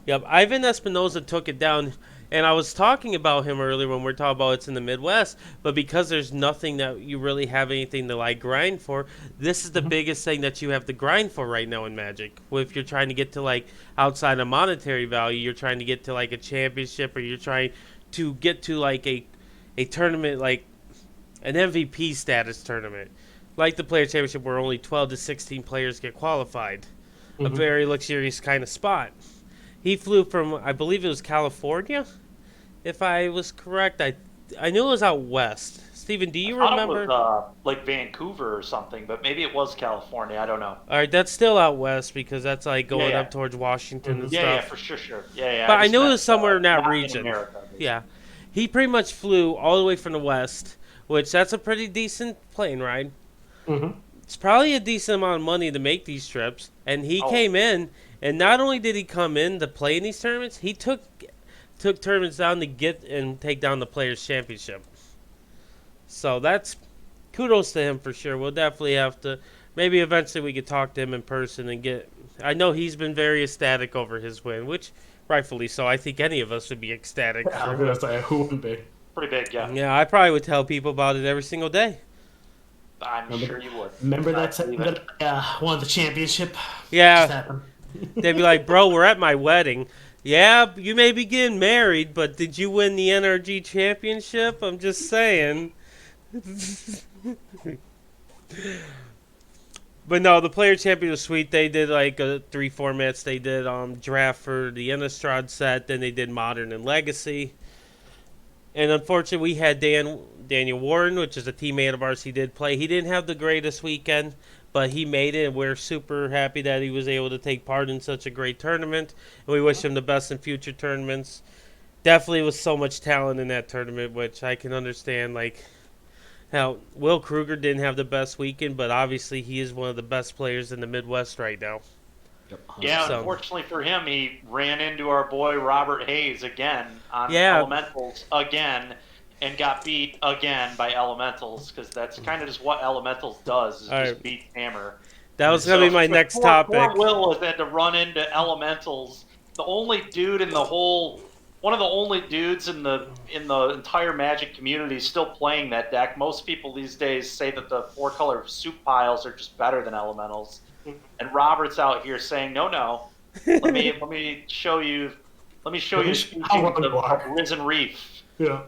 Yep. Ivan Espinoza took it down. And I was talking about him earlier when we were talking about it's in the Midwest, but because there's nothing that you really have anything to like grind for, this is the biggest thing that you have to grind for right now in Magic. If you're trying to get to like outside of monetary value, you're trying to get to like a championship, or you're trying to get to like a tournament, like an MVP status tournament, like the Player Championship where only 12 to 16 players get qualified. A very luxurious kind of spot. He flew from, I believe it was California, if I was correct. I knew it was out west. Steven, do you remember? It was like Vancouver or something, but maybe it was California. I don't know. All right, that's still out west because that's like going Yeah. up towards Washington and Yeah, stuff. yeah, for sure. Yeah. But I just knew it meant, was somewhere in that not region. America, basically. Yeah. He pretty much flew all the way from the west, which that's a pretty decent plane ride. It's probably a decent amount of money to make these trips. And he came in, and not only did he come in to play in these tournaments, he took tournaments down to get and take down the Players' Championship. So that's kudos to him for sure. We'll definitely have to, maybe eventually we could talk to him in person and get, I know he's been very ecstatic over his win, which rightfully so. I think any of us would be ecstatic. Yeah, I was gonna say, who wouldn't be? Pretty big, yeah. Yeah, I probably would tell people about it every single day. I'm sure you would. Remember I that believe it. won the championship? Yeah. Just happened. They'd be like, bro, we're at my wedding. Yeah, you may be getting married, but did you win the NRG championship? I'm just saying. But no, the player champion was sweet. They did like 3 formats. They did draft for the Innistrad set, then they did Modern and Legacy. And unfortunately, we had Daniel Warren, which is a teammate of ours. He did play. He didn't have the greatest weekend, but he made it. And we're super happy that he was able to take part in such a great tournament. And we wish him the best in future tournaments. Definitely was so much talent in that tournament, which I can understand. Like, how Will Kruger didn't have the best weekend, but obviously he is one of the best players in the Midwest right now. Yeah, So- unfortunately for him, he ran into our boy Robert Hayes again on Yeah. Elementals again and got beat again by Elementals because that's kind of just what Elementals does, is All just right. beat Hammer. That was going to be my next topic. Poor Will has had to run into Elementals. The only dude in the whole, one of the only dudes in the entire Magic community still playing that deck. Most people these days say that the 4-color soup piles are just better than Elementals, and Robert's out here saying, no, let me show you. Let me show you How wrong you are. the Risen Reef. Yeah.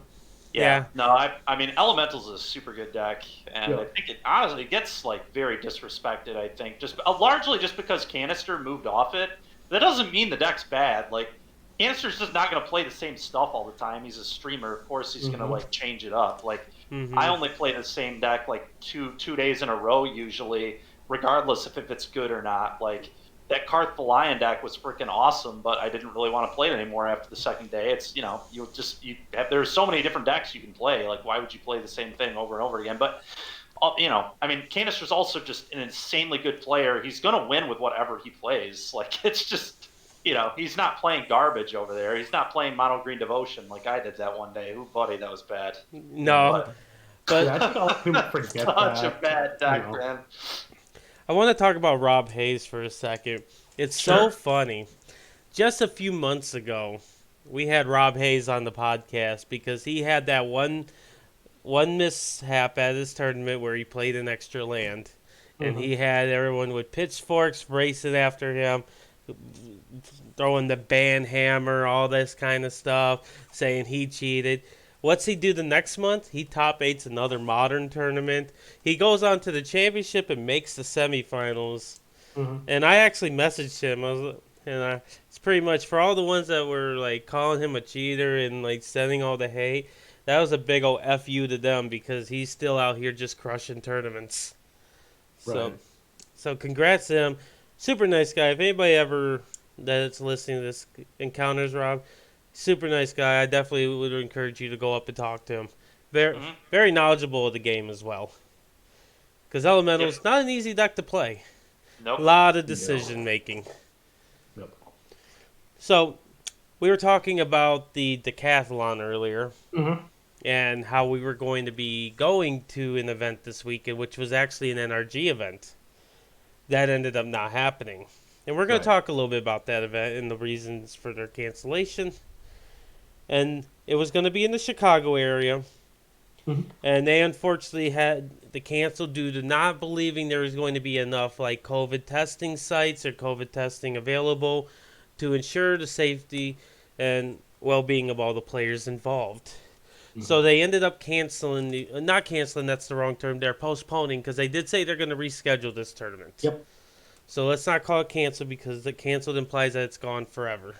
Yeah. No, I mean, Elementals is a super good deck, and Yeah. I think it honestly gets like very disrespected. I think just largely just because Canister moved off it. That doesn't mean the deck's bad. Like, Canister's just not going to play the same stuff all the time. He's a streamer. Of course, he's going to like change it up. Like, I only play the same deck like two days in a row usually, regardless if it's good or not. Like, that Karth the Lion deck was freaking awesome, but I didn't really want to play it anymore after the second day. It's, there's so many different decks you can play. Like, why would you play the same thing over and over again? But, I mean, Canister's also just an insanely good player. He's going to win with whatever he plays. Like, it's just, he's not playing garbage over there. He's not playing Mono Green Devotion like I did that one day. Ooh, buddy, that was bad. No. But Yeah, I think a lot of people forget Such that. a bad deck, man. I want to talk about Rob Hayes for a second. It's so funny. Just a few months ago, we had Rob Hayes on the podcast because he had that one mishap at his tournament where he played an extra land. And he had everyone with pitchforks racing after him, throwing the ban hammer, all this kind of stuff, saying he cheated. What's he do the next month? He top 8s another Modern tournament. He goes on to the championship and makes the semifinals. And I actually messaged him. It's pretty much for all the ones that were like calling him a cheater and like sending all the hate. That was a big old FU to them because he's still out here just crushing tournaments. Right. So congrats to him. Super nice guy. If anybody ever that's listening to this encounters Rob, super nice guy. I definitely would encourage you to go up and talk to him. Very knowledgeable of the game as well. Because Elemental's not an easy deck to play. Nope. A lot of decision making. Yep. So, we were talking about the Decathlon earlier. Mm-hmm. And how we were going to be going to an event this weekend, which was actually an NRG event. That ended up not happening. And we're going to talk a little bit about that event and the reasons for their cancellation. and it was going to be in the Chicago area. Mhm. And they unfortunately had to cancel due to not believing there was going to be enough like COVID testing sites or COVID testing available to ensure the safety and well-being of all the players involved. So they ended up canceling not canceling, that's the wrong term. They're postponing because they did say they're going to reschedule this tournament. Yep. So let's not call it canceled because the canceled implies that it's gone forever.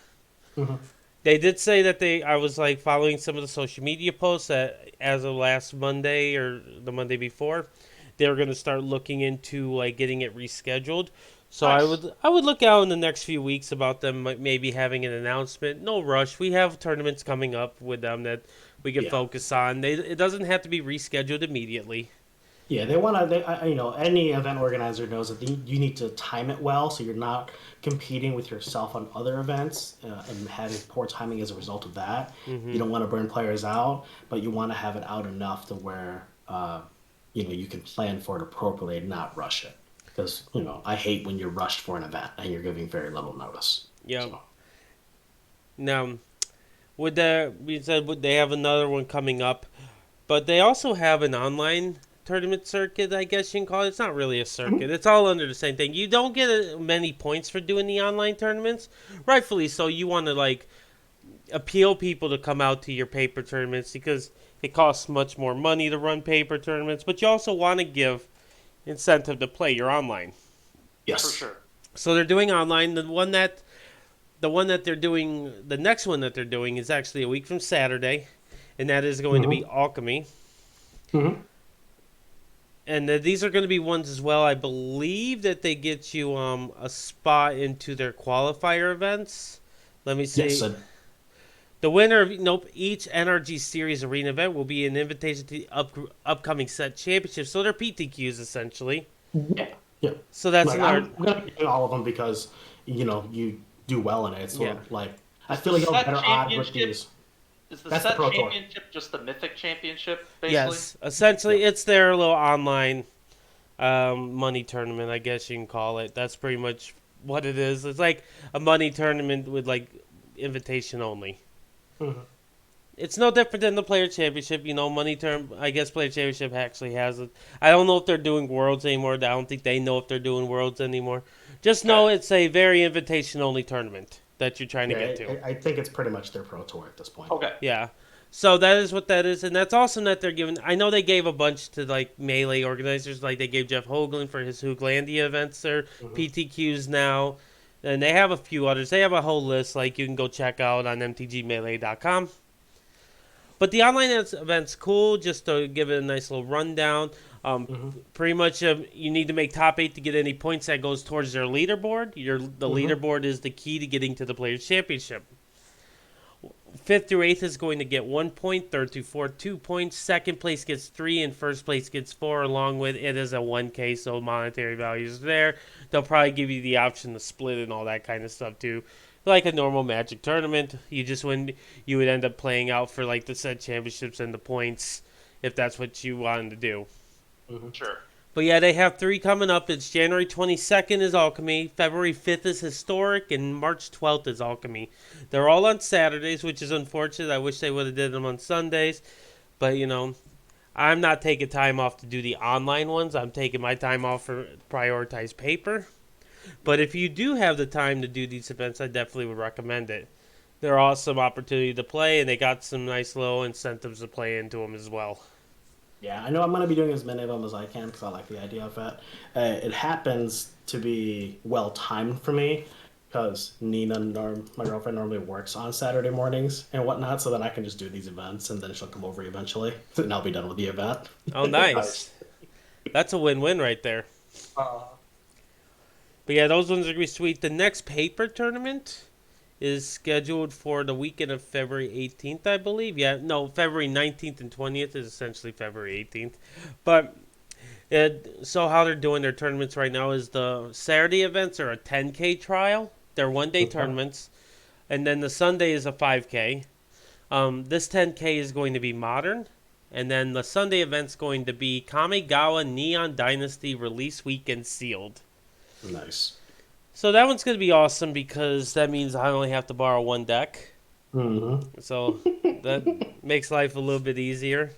Mhm. They did say that I was like following some of the social media posts that as of last Monday or the Monday before, they were going to start looking into like getting it rescheduled. So Nice. I would look out in the next few weeks about them maybe having an announcement. No rush. We have tournaments coming up with them that we can Yeah. focus on. It doesn't have to be rescheduled immediately. Yeah, they want to. Any event organizer knows that you need to time it well, so you're not competing with yourself on other events and having poor timing as a result of that. You don't want to burn players out, but you want to have it out enough to where you can plan for it appropriately and not rush it. Because I hate when you're rushed for an event and you're giving very little notice. Yeah. So, Now, would they have another one coming up, but they also have an online tournament circuit, I guess you can call it. It's not really a circuit. It's all under the same thing. You don't get many points for doing the online tournaments. Rightfully so. You want to like appeal people to come out to your paper tournaments because it costs much more money to run paper tournaments, but you also want to give incentive to play your online. yes. For sure. So they're doing online. The one that they're doing, the next one that they're doing is actually a week from Saturday, and that is going to be Alchemy. Mm-hmm. And these are going to be ones as well. I believe that they get you a spot into their qualifier events. Let me see. Yes. The winner of each NRG Series Arena event will be an invitation to the upcoming set championship. So they're PTQs essentially. Yeah. Yeah. So that's Like, another. I'm gonna be doing all of them because you do well in it. So Yeah. like I feel like Is you'll that better odd with championship- these. Is the That's the set Pro Tour. championship just the Mythic Championship, basically? Yes, essentially it's their little online money tournament, I guess you can call it. That's pretty much what it is. It's like a money tournament with like invitation only. Mhm. It's no different than the Player Championship, money term. I guess Player Championship actually has it. I don't know if they're doing Worlds anymore. I don't think they know if they're doing Worlds anymore. Just know it's a very invitation only tournament that you're trying to Yeah, get to. I think it's pretty much their Pro Tour at this point. Okay. Yeah. So that is what that is, and that's awesome that they're giving. I know they gave a bunch to like Melee organizers, like they gave Jeff Hoagland for his Hooglandia events. Their PTQs now, and they have a few others. They have a whole list, like you can go check out on mtgmelee.com. But the online event's cool. Just to give it a nice little rundown. Pretty much, you need to make top 8 to get any points that goes towards their leaderboard. The leaderboard is the key to getting to the Players Championship. 5th through 8th is going to get 1 point, 3rd through 4th 2 points, 2nd place gets 3, and 1st place gets 4, along with it is a 1K, so monetary values there. They'll probably give you the option to split and all that kind of stuff too. Like a normal Magic tournament, you would end up playing out for like the set championships and the points if that's what you wanted to do. Sure. But yeah, they have 3 coming up. It's January 22nd is Alchemy, February 5th is Historic, and March 12th is Alchemy. They're all on Saturdays, which is unfortunate. I wish they would have did them on Sundays. But, I'm not taking time off to do the online ones. I'm taking my time off for prioritize paper. But if you do have the time to do these events, I definitely would recommend it. They're awesome opportunity to play, and they got some nice little incentives to play into them as well. Yeah, I know I'm going to be doing as many of them as I can because I like the idea of it. It happens to be well timed for me because Nina, my girlfriend, normally works on Saturday mornings and whatnot, so then I can just do these events and then she'll come over eventually and I'll be done with the event. Oh, nice. That's a win-win right there. But yeah, those ones are going to be sweet. The next paper tournament is scheduled for the weekend of February 18th, I believe. Yeah, no, February 19th and 20th is essentially February 18th. But so how they're doing their tournaments right now is the Saturday events are a 10K trial. They're one-day tournaments. And then the Sunday is a 5K. This 10K is going to be modern. And then the Sunday event's going to be Kamigawa Neon Dynasty Release Weekend Sealed. Nice. So that one's going to be awesome because that means I only have to borrow one deck. Mm-hmm. So That makes life a little bit easier.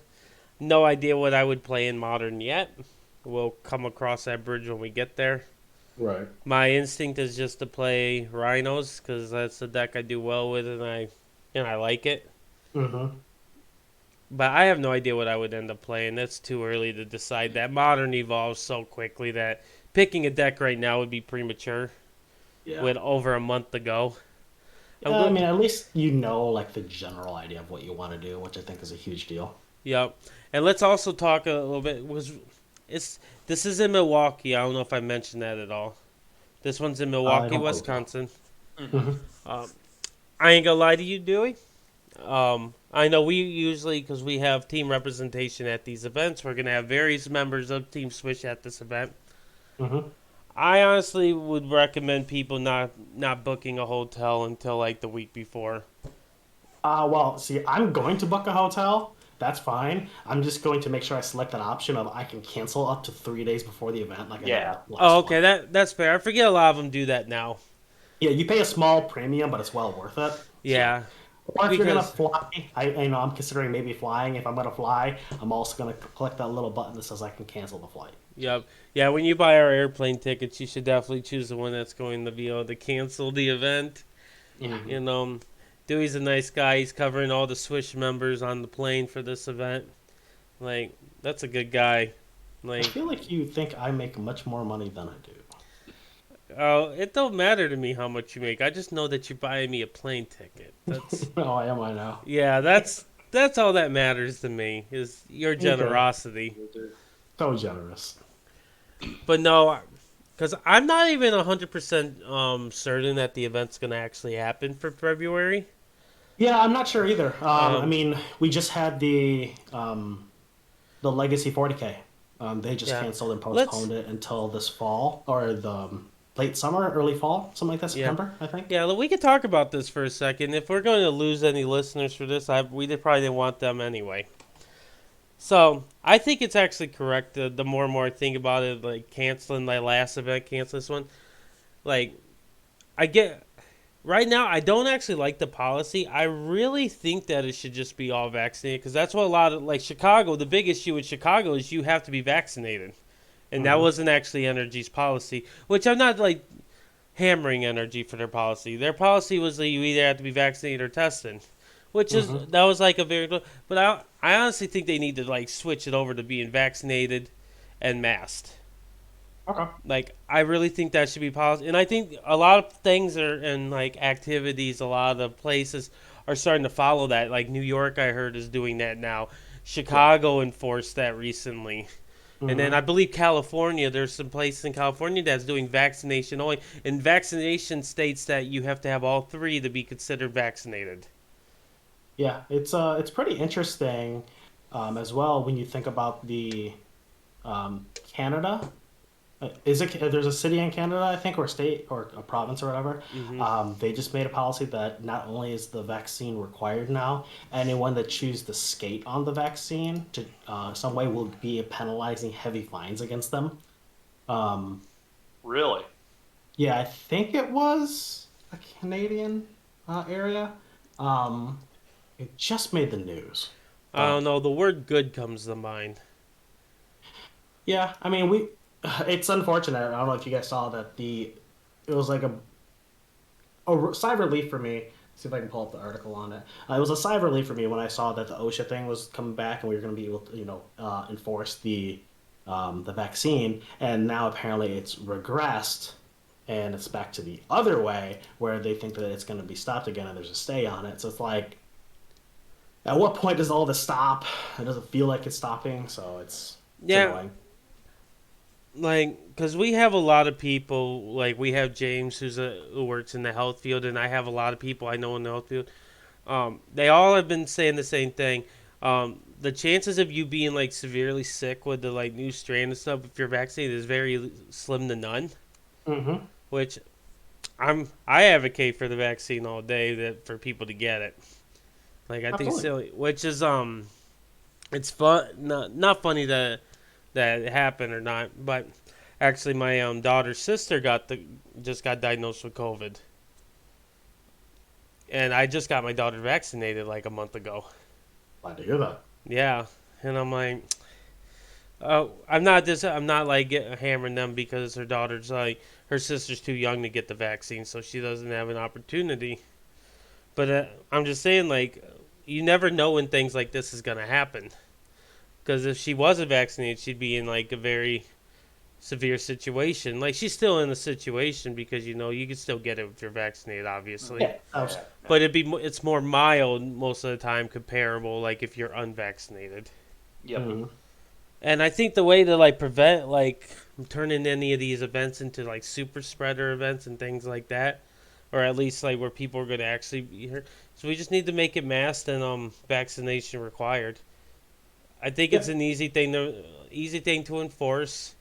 No idea what I would play in Modern yet. We'll come across that bridge when we get there. Right. My instinct is just to play Rhinos because that's the deck I do well with, and I like it. Mm-hmm. But I have no idea what I would end up playing. It's too early to decide that. Modern evolves so quickly that picking a deck right now would be premature Yeah. with over a month to go. I mean, at least you know like the general idea of what you want to do, which I think is a huge deal. Yep. And let's also talk a little bit. This is in Milwaukee. I don't know if I mentioned that at all. This one's in Milwaukee, don't believe so. Wisconsin. Mm-hmm. I ain't gonna lie to you, Dewey. I know we usually, because we have team representation at these events, we're gonna have various members of Team Swish at this event. Mm-hmm. I honestly would recommend people not booking a hotel until like the week before. Well, see, I'm going to book a hotel. That's fine. I'm just going to make sure I select that option of I can cancel up to 3 days before the event. Like I did last Oh, okay, one. that's fair. I forget a lot of them do that now. Yeah, you pay a small premium, but it's well worth it. Yeah. Or if you're gonna Because- fly, I'm considering maybe flying. If I'm gonna fly, I'm also gonna click that little button that says I can cancel the flight. Yep. Yeah, when you buy our airplane tickets, you should definitely choose the one that's going to be able to cancel the event. Mm-hmm. You know, Dewey's a nice guy. He's covering all the Swish members on the plane for this event. Like, that's a good guy. I Like, feel like you think I make much more money than I do. oh, it don't matter to me how much you make. I just know that you're buying me a plane ticket. That's Oh, I am. I know. yeah, that's all that matters to me is your generosity. So generous. But no, because I'm not even 100% certain that the event's going to actually happen for February. Yeah, I'm not sure either. I Um, mean, we just had the Legacy 40K. They just Yeah. canceled and Let's- postponed it until this fall or the late summer, early fall, something like that. Yeah. September, I think. Yeah, we could talk about this for a second. If we're going to lose any listeners for this, probably didn't want them anyway. So I think it's actually correct. The more and more I think about it, like canceling my last event, cancel this one. Like, I get right now. I don't actually like the policy. I really think that it should just be all vaccinated because that's what a lot of like Chicago. The big issue with Chicago is you have to be vaccinated, and that wasn't actually NRG's policy. Which I'm not like hammering NRG for their policy. Their policy was that you either have to be vaccinated or tested. Which is that was like a very, but I honestly think they need to like switch it over to being vaccinated and masked. Okay. Like I really think that should be policy, and I think a lot of things are and like activities, a lot of the places are starting to follow that. Like New York, I heard is doing that now. Chicago enforced that recently. And then I believe California, there's some places in California that's doing vaccination only. And vaccination states that you have to have all three to be considered vaccinated. Yeah, it's pretty interesting as well when you think about the Canada. Is it there's a city in Canada, I think, or a state or a province or whatever. They just made a policy that not only is the vaccine required now, anyone that chooses to skate on the vaccine to some way will be penalizing heavy fines against them. Really? Yeah, I think it was a Canadian area. It just made the news. I don't know. The word "good" comes to mind. Yeah, I mean, it's unfortunate. I don't know if you guys saw that it was like a sigh of relief for me. See if I can pull up the article on it. It was a sigh of relief for me when I saw that the OSHA thing was coming back and we were going to be able to, enforce the vaccine. And now apparently it's regressed and it's back to the other way where they think that it's going to be stopped again and there's a stay on it. So it's like, at what point does all this stop? It doesn't feel like it's stopping, so it's annoying. Like, because we have a lot of people, like we have James who works in the health field, and I have a lot of people I know in the health field. They all have been saying the same thing. The chances of you being like severely sick with the like new strain and stuff if you're vaccinated is very slim to none. Mm-hmm. Which I advocate for the vaccine all day that for people to get it. Like I think silly, which is it's fun, not funny that it happened or not, but actually my daughter's sister just got diagnosed with COVID. And I just got my daughter vaccinated like a month ago. Glad to hear that. Yeah, and I'm like, I'm not like hammering them because her daughter's like her sister's too young to get the vaccine, so she doesn't have an opportunity. But I'm just saying, like, you never know when things like this is gonna happen. Because if she wasn't vaccinated, she'd be in like a very severe situation. Like she's still in a situation because you can still get it if you're vaccinated, obviously. Yeah. But it's more mild most of the time, comparable like if you're unvaccinated. Yep. Mhm. And I think the way to like prevent like turning any of these events into like super spreader events and things like that, or at least like where people are going to actually be here, so we just need to make it masked and vaccination required. I think it's an easy thing to enforce.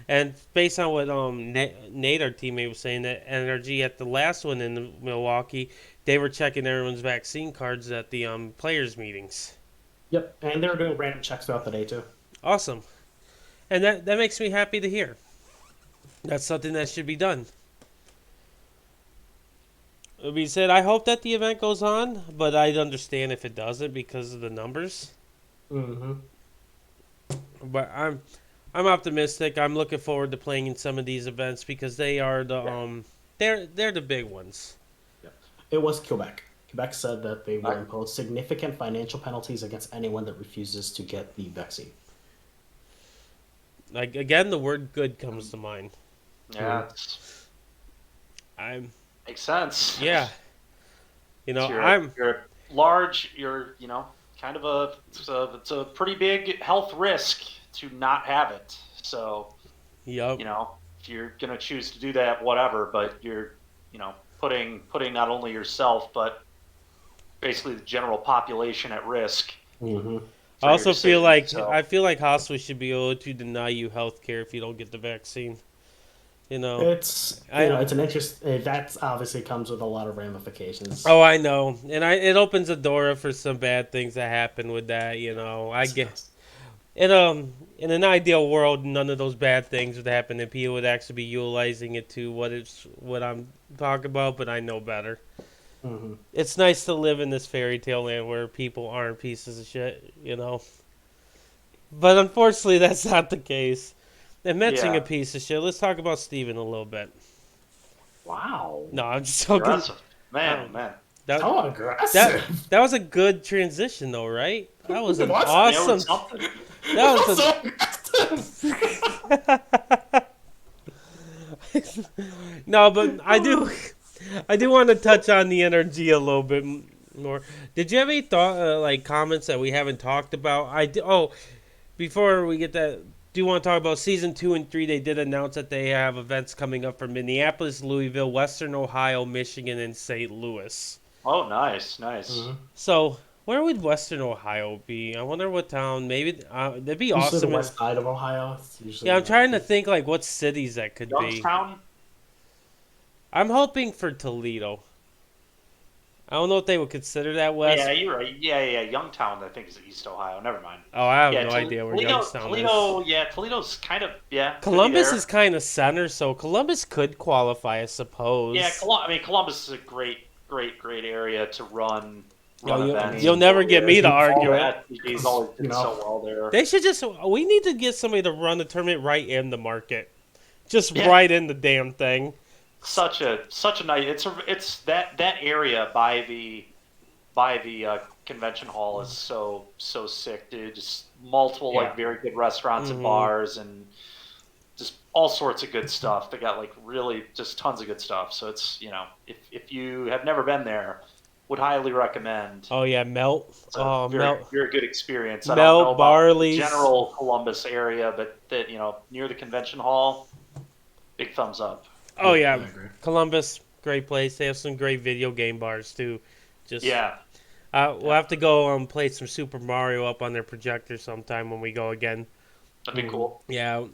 And based on what Nate, our teammate, was saying, that NRG at the last one in Milwaukee, they were checking everyone's vaccine cards at the players' meetings. Yep. And they were doing random checks throughout the day too. Awesome. And that makes me happy to hear. That's something that should be done. That being said, I hope that the event goes on, but I'd understand if it doesn't because of the numbers. Mm-hmm. But I'm optimistic. I'm looking forward to playing in some of these events because they are the they're the big ones. It was Quebec. Quebec said that they will impose significant financial penalties against anyone that refuses to get the vaccine. Like again, the word "good" comes to mind. Yeah, makes sense. Yeah, you're large. You're kind of it's a pretty big health risk to not have it. So yep. If you're gonna choose to do that, whatever. But you're putting not only yourself but basically the general population at risk. Mm-hmm. I also feel like hospitals should be able to deny you health care if you don't get the vaccine. It's it's an interest. That obviously comes with a lot of ramifications. Oh, I know, and it opens a door for some bad things that happen with that. I guess in an ideal world, none of those bad things would happen, and people would actually be utilizing it to what I'm talking about. But I know better. Mm-hmm. It's nice to live in this fairy tale land where people aren't pieces of shit, But unfortunately, that's not the case. And mentioning a piece of shit, let's talk about Steven a little bit. Wow. No, I'm just talking. Aggressive. Man. So aggressive. That was a good transition, though, right? That was an What? awesome. That was No, but I do want to touch on the NRG a little bit more. Did you have any comments that we haven't talked about? Before we get that, do you want to talk about season 2 and 3? They did announce that they have events coming up for Minneapolis, Louisville, Western Ohio, Michigan, and St. Louis. Oh, nice. Mm-hmm. So, where would Western Ohio be? I wonder what town. Maybe that'd be usually awesome. The west side of Ohio. Yeah, I'm trying to think like what cities that could Youngstown? be. I'm hoping for Toledo. I don't know if they would consider that west. Yeah, you're right. Yeah. Youngstown, I think, is East Ohio. Never mind. Oh, I have no idea where Youngstown is. Yeah, Toledo's kind of, Columbus is kind of center, so Columbus could qualify, I suppose. Yeah, Columbus is a great area to run events. You'll never get me to argue it. He's always been so well there. They should we need to get somebody to run the tournament right in the market. Just right in the damn thing. Such a nice. It's that area by the convention hall is so sick, dude. Just multiple very good restaurants and bars and just all sorts of good stuff. They got really just tons of good stuff. So it's if you have never been there, would highly recommend. Oh yeah, Melt. Melt. Very good experience. Melt, I don't know about Barley's. the general Columbus area, but that near the convention hall, big thumbs up. Oh yeah, Columbus, great place. They have some great video game bars too. We'll have to go play some Super Mario up on their projector sometime when we go again. That'd be cool. Yeah,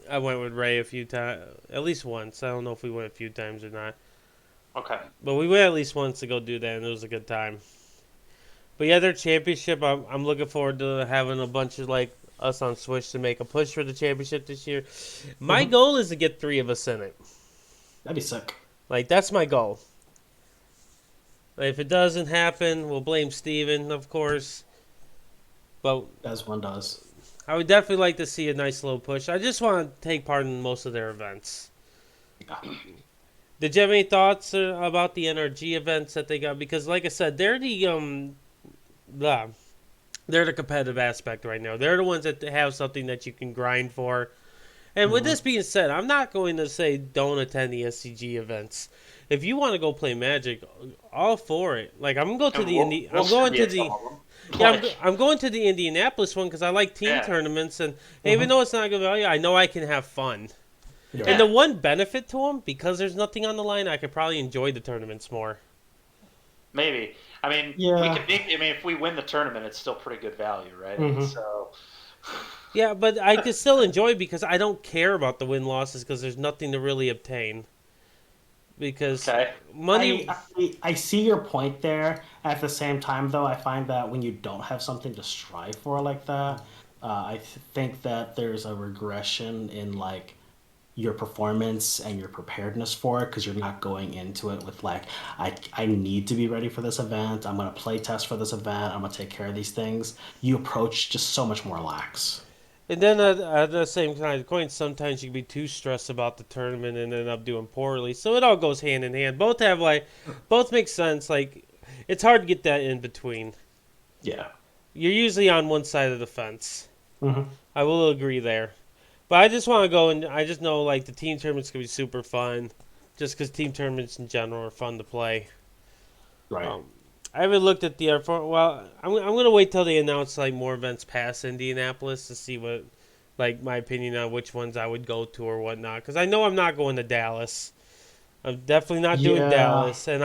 I went with Ray a few times, at least once. I don't know if we went a few times or not. Okay. But we went at least once to go do that, and it was a good time. But yeah, their championship, I'm looking forward to having a bunch of us on Swish to make a push for the championship this year. My goal is to get 3 of us in it. That'd be sick. That's my goal. If it doesn't happen, we'll blame Steven, of course. But As one does. I would definitely like to see a nice little push. I just want to take part in most of their events. Did you have any thoughts about the NRG events that they got? Because, like I said, they're the they're the competitive aspect right now. They're the ones that have something that you can grind for. And with this being said, I'm not going to say don't attend the SCG events. If you want to go play Magic, all for it. Like I'm going to And the we'll send you some of them. I'm going to the Indianapolis one because I like team tournaments, and even though it's not good value, I know I can have fun. Yeah. And the one benefit to them, because there's nothing on the line, I could probably enjoy the tournaments more. Maybe. I mean, Yeah. we could make. I mean, if we win the tournament, it's still pretty good value, right? So. Yeah, but I can still enjoy it because I don't care about the win losses because there's nothing to really obtain. Because money. I see your point there. At the same time, though, I find that when you don't have something to strive for like that, think that there's a regression in like your performance and your preparedness for it because you're not going into it with like I need to be ready for this event. I'm going to play test for this event. I'm going to take care of these things. You approach just so much more lax. And then at the same kind of coin, sometimes you can be too stressed about the tournament and end up doing poorly. So it all goes hand in hand. Both make sense. Like, it's hard to get that in between. Yeah. You're usually on one side of the fence. Mm-hmm. I will agree there. But I just want to go and I just know like the team tournaments can be super fun, just because team tournaments in general are fun to play. Right. I haven't looked at the well. I'm gonna wait till they announce like more events past Indianapolis to see what, like my opinion on which ones I would go to or whatnot. Because I know I'm not going to Dallas. I'm definitely not doing Yeah. Dallas, and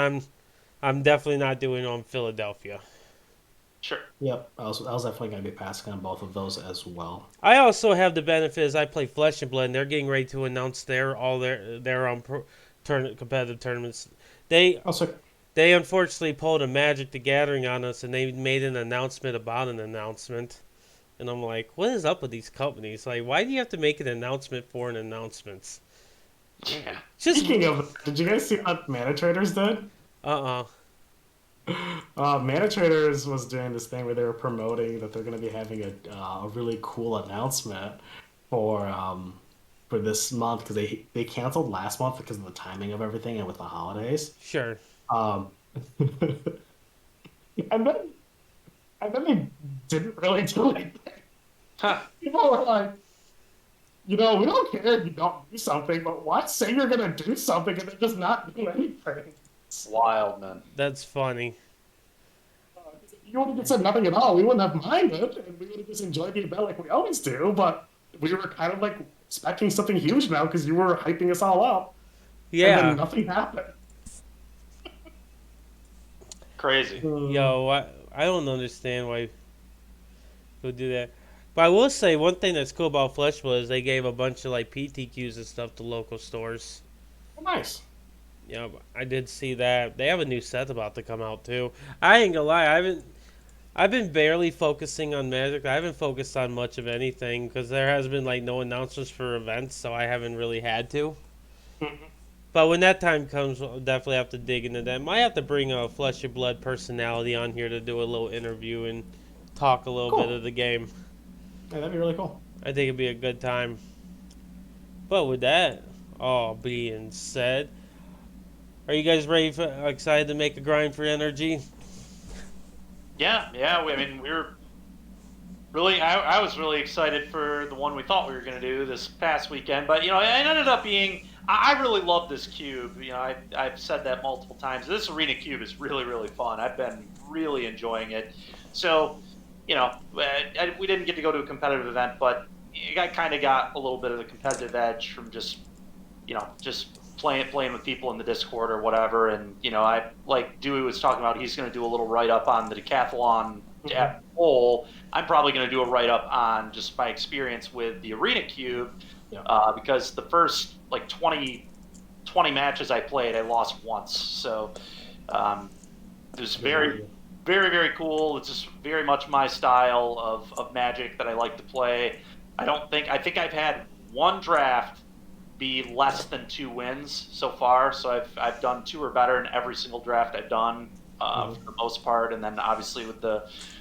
I'm definitely not doing Philadelphia. Sure. Yep. I was definitely going to be passing on both of those as well. I also have the benefit as I play Flesh and Blood, and they're getting ready to announce their competitive tournaments. They unfortunately pulled a Magic the Gathering on us, and they made an announcement about an announcement. And I'm like, what is up with these companies? Like, why do you have to make an announcement for an announcement? Yeah. Speaking of, did you guys see what Mana Traders did? Mana Traders was doing this thing where they were promoting that they're going to be having a really cool announcement for this month because they canceled last month because of the timing of everything and with the holidays. Sure. And then they didn't really do anything. Huh. People were like, we don't care if you don't do something, but why say you're gonna do something and then just not do anything? It's wild, man. That's funny. If you would have just said nothing at all, we wouldn't have minded, and we would have just enjoyed the event like we always do. But we were kind of like expecting something huge now because you were hyping us all up. Yeah. And then nothing happened. Crazy. Yo, I don't understand why people do that. But I will say one thing that's cool about Flesh was they gave a bunch of like PTQs and stuff to local stores. Oh, nice. Yeah, I did see that. They have a new set about to come out too. I ain't gonna lie, I've been barely focusing on Magic. I haven't focused on much of anything because there has been like no announcements for events, so I haven't really had to. But when that time comes, we'll definitely have to dig into that. Might have to bring a Flesh and Blood personality on here to do a little interview and talk a little bit of the game. Yeah, that'd be really cool. I think it'd be a good time. But with that all being said, are you guys ready excited to make a grind for NRG? Yeah. I mean, we were really. I was really excited for the one we thought we were going to do this past weekend, but it ended up being. I really love this cube. I've said that multiple times. This arena cube is really, really fun. I've been really enjoying it. So, we didn't get to go to a competitive event, but I kind of got a little bit of the competitive edge from just playing with people in the Discord or whatever. And I like Duy was talking about. He's going to do a little write up on the Decathlon at whole. I'm probably going to do a write up on just my experience with the arena cube. Because the first 20 matches I played, I lost once. So it was very, very, very cool. It's just very much my style of Magic that I like to play. I think I've had one draft be less than 2 wins so far. So I've done 2 or better in every single draft I've done for the most part, and then obviously with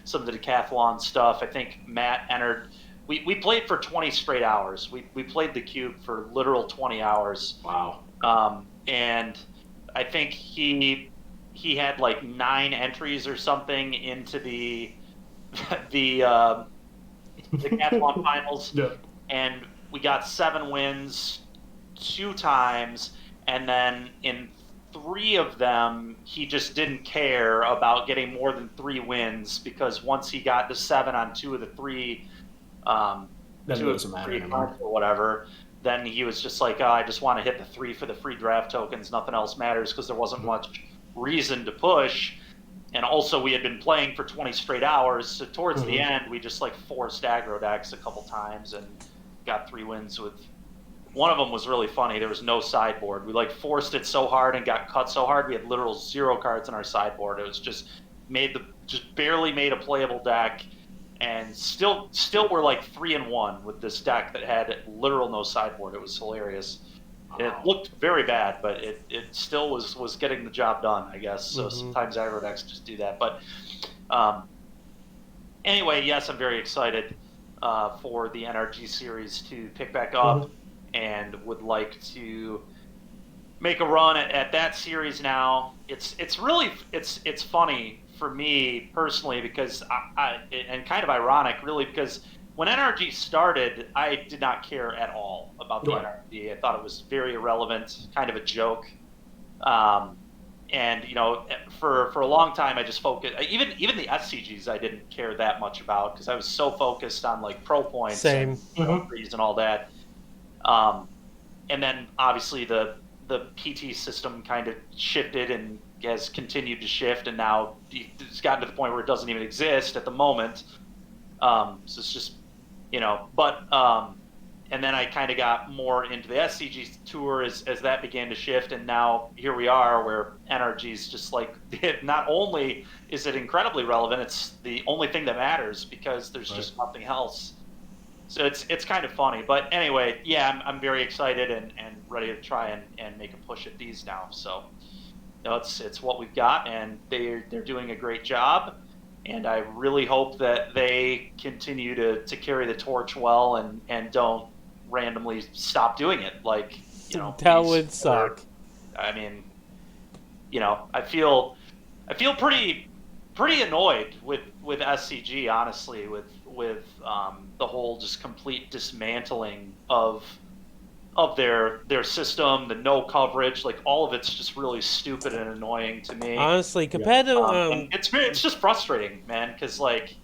some of the decathlon stuff, I think Matt entered. We played for 20 straight hours. We played the cube for literal 20 hours. Wow. And I think he had like 9 entries or something into the decathlon finals, Yeah. and we got 7 wins 2 times, and then in 3 of them he just didn't care about getting more than 3 wins, because once he got the 7 on 2 of the 3 Then it to a doesn't matter free anymore. month or whatever, then he was just like, oh, I just want to hit the 3 for the free draft tokens. Nothing else matters, because there wasn't much reason to push. And also, we had been playing for 20 straight hours, so towards the end, we just like forced aggro decks a couple times and got 3 wins with. One of them was really funny. There was no sideboard. We like forced it so hard and got cut so hard. We had literal 0 cards in our sideboard. It was just barely made a playable deck. And still we're like 3-1 with this deck that had literal no sideboard. It was hilarious. It looked very bad, but it still was getting the job done, I guess. So sometimes aggro decks just do that. But anyway, yes, I'm very excited for the NRG series to pick back up, and would like to make a run at that series now. It's really funny for me personally, because I and kind of ironic really, because when NRG started, I did not care at all about the NRG. I thought it was very irrelevant, kind of a joke. And for a long time, I just focused. Even the SCGs, I didn't care that much about, because I was so focused on like pro points and trees and all that. And then obviously the PT system kind of shifted and has continued to shift, and now it's gotten to the point where it doesn't even exist at the moment. So it's just, but and then I kind of got more into the SCG tour as that began to shift, and now here we are where NRG is just like, not only is it incredibly relevant, it's the only thing that matters, because there's just nothing else. So it's kind of funny. But anyway, yeah, I'm very excited and ready to try and make a push at these now. So it's what we've got, and they're doing a great job. And I really hope that they continue to carry the torch well, and don't randomly stop doing it. Like, that would suck. I mean, I feel pretty annoyed with SCG, honestly, with the whole just complete dismantling of their system, the no coverage, like all of it's just really stupid and annoying to me. Honestly, competitive. And it's just frustrating, man, because like,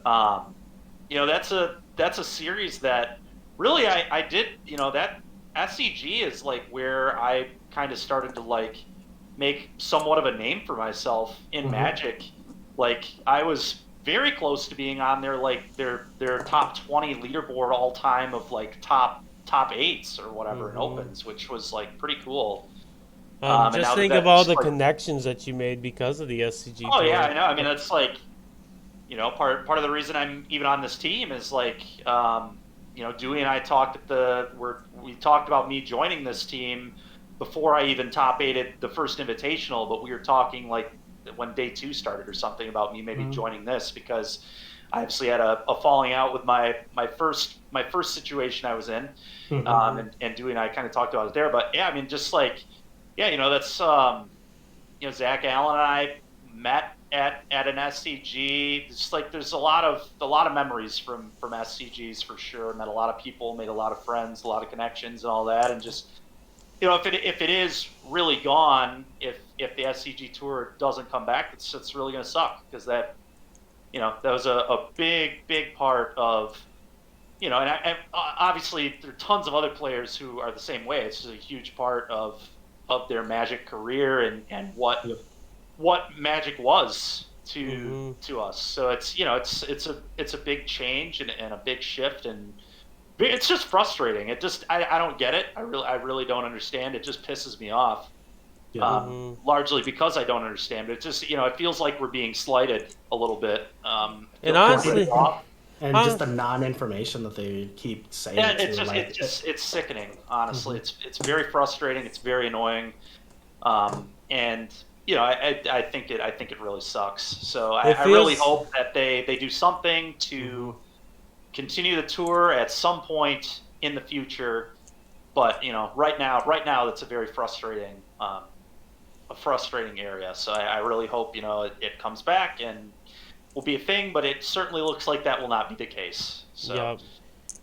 that's a series that really I did, that SCG is like where I kind of started to like make somewhat of a name for myself in Magic. Like, I was very close to being on their like their top 20 leaderboard all time of like top 8s or whatever in opens, which was like pretty cool. Just think of all the connections that you made because of the SCG. Oh yeah, I know. I mean, that's like, part of the reason I'm even on this team is like, Duy and I talked we talked about me joining this team before I even top 8'd the first invitational, but we were talking like when day 2 started or something about me maybe joining this, because I obviously had a falling out with my first situation I was in, and Duy and I kind of talked about it there. But yeah, I mean, just like, yeah, that's Zach Allen and I met at an SCG. It's like there's a lot of memories from SCGs for sure. Met a lot of people, made a lot of friends, a lot of connections, and all that. And just, if it is really gone, if the SCG tour doesn't come back, it's really going to suck, because that that was a big part of, and obviously there are tons of other players who are the same way. It's just a huge part of their Magic career and what Magic was to us. So it's it's a big change and a big shift, and it's just frustrating. I don't get it. I really don't understand. It just pisses me off. Largely because I don't understand, but it just, it feels like we're being slighted a little bit. And honestly, and just the non-information that they keep saying. Yeah, it's sickening. Honestly, it's very frustrating. It's very annoying. And I think it really sucks. So It I really feels hope that they do something to continue the tour at some point in the future. But right now, it's a very frustrating, a frustrating area. So I really hope it comes back and will be a thing. But it certainly looks like that will not be the case. So Yup.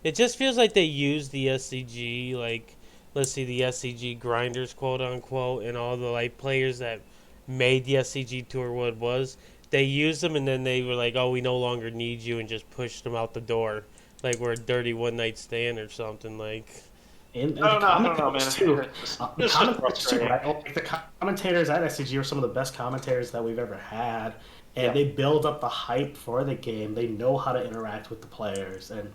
It just feels like they use the SCG, like, let's see, the SCG grinders, quote unquote, and all the like players that made the SCG tour what it was. They used them and then they were like, "Oh, we no longer need you," and just pushed them out the door, like we're a dirty one night stand or something. Like, And I the don't know, man. commentators too. The It's just commentators too, frustrating. right? Like the commentators at SCG are some of the best commentators that we've ever had, and Yeah. they build up the hype for the game. They know how to interact with the players and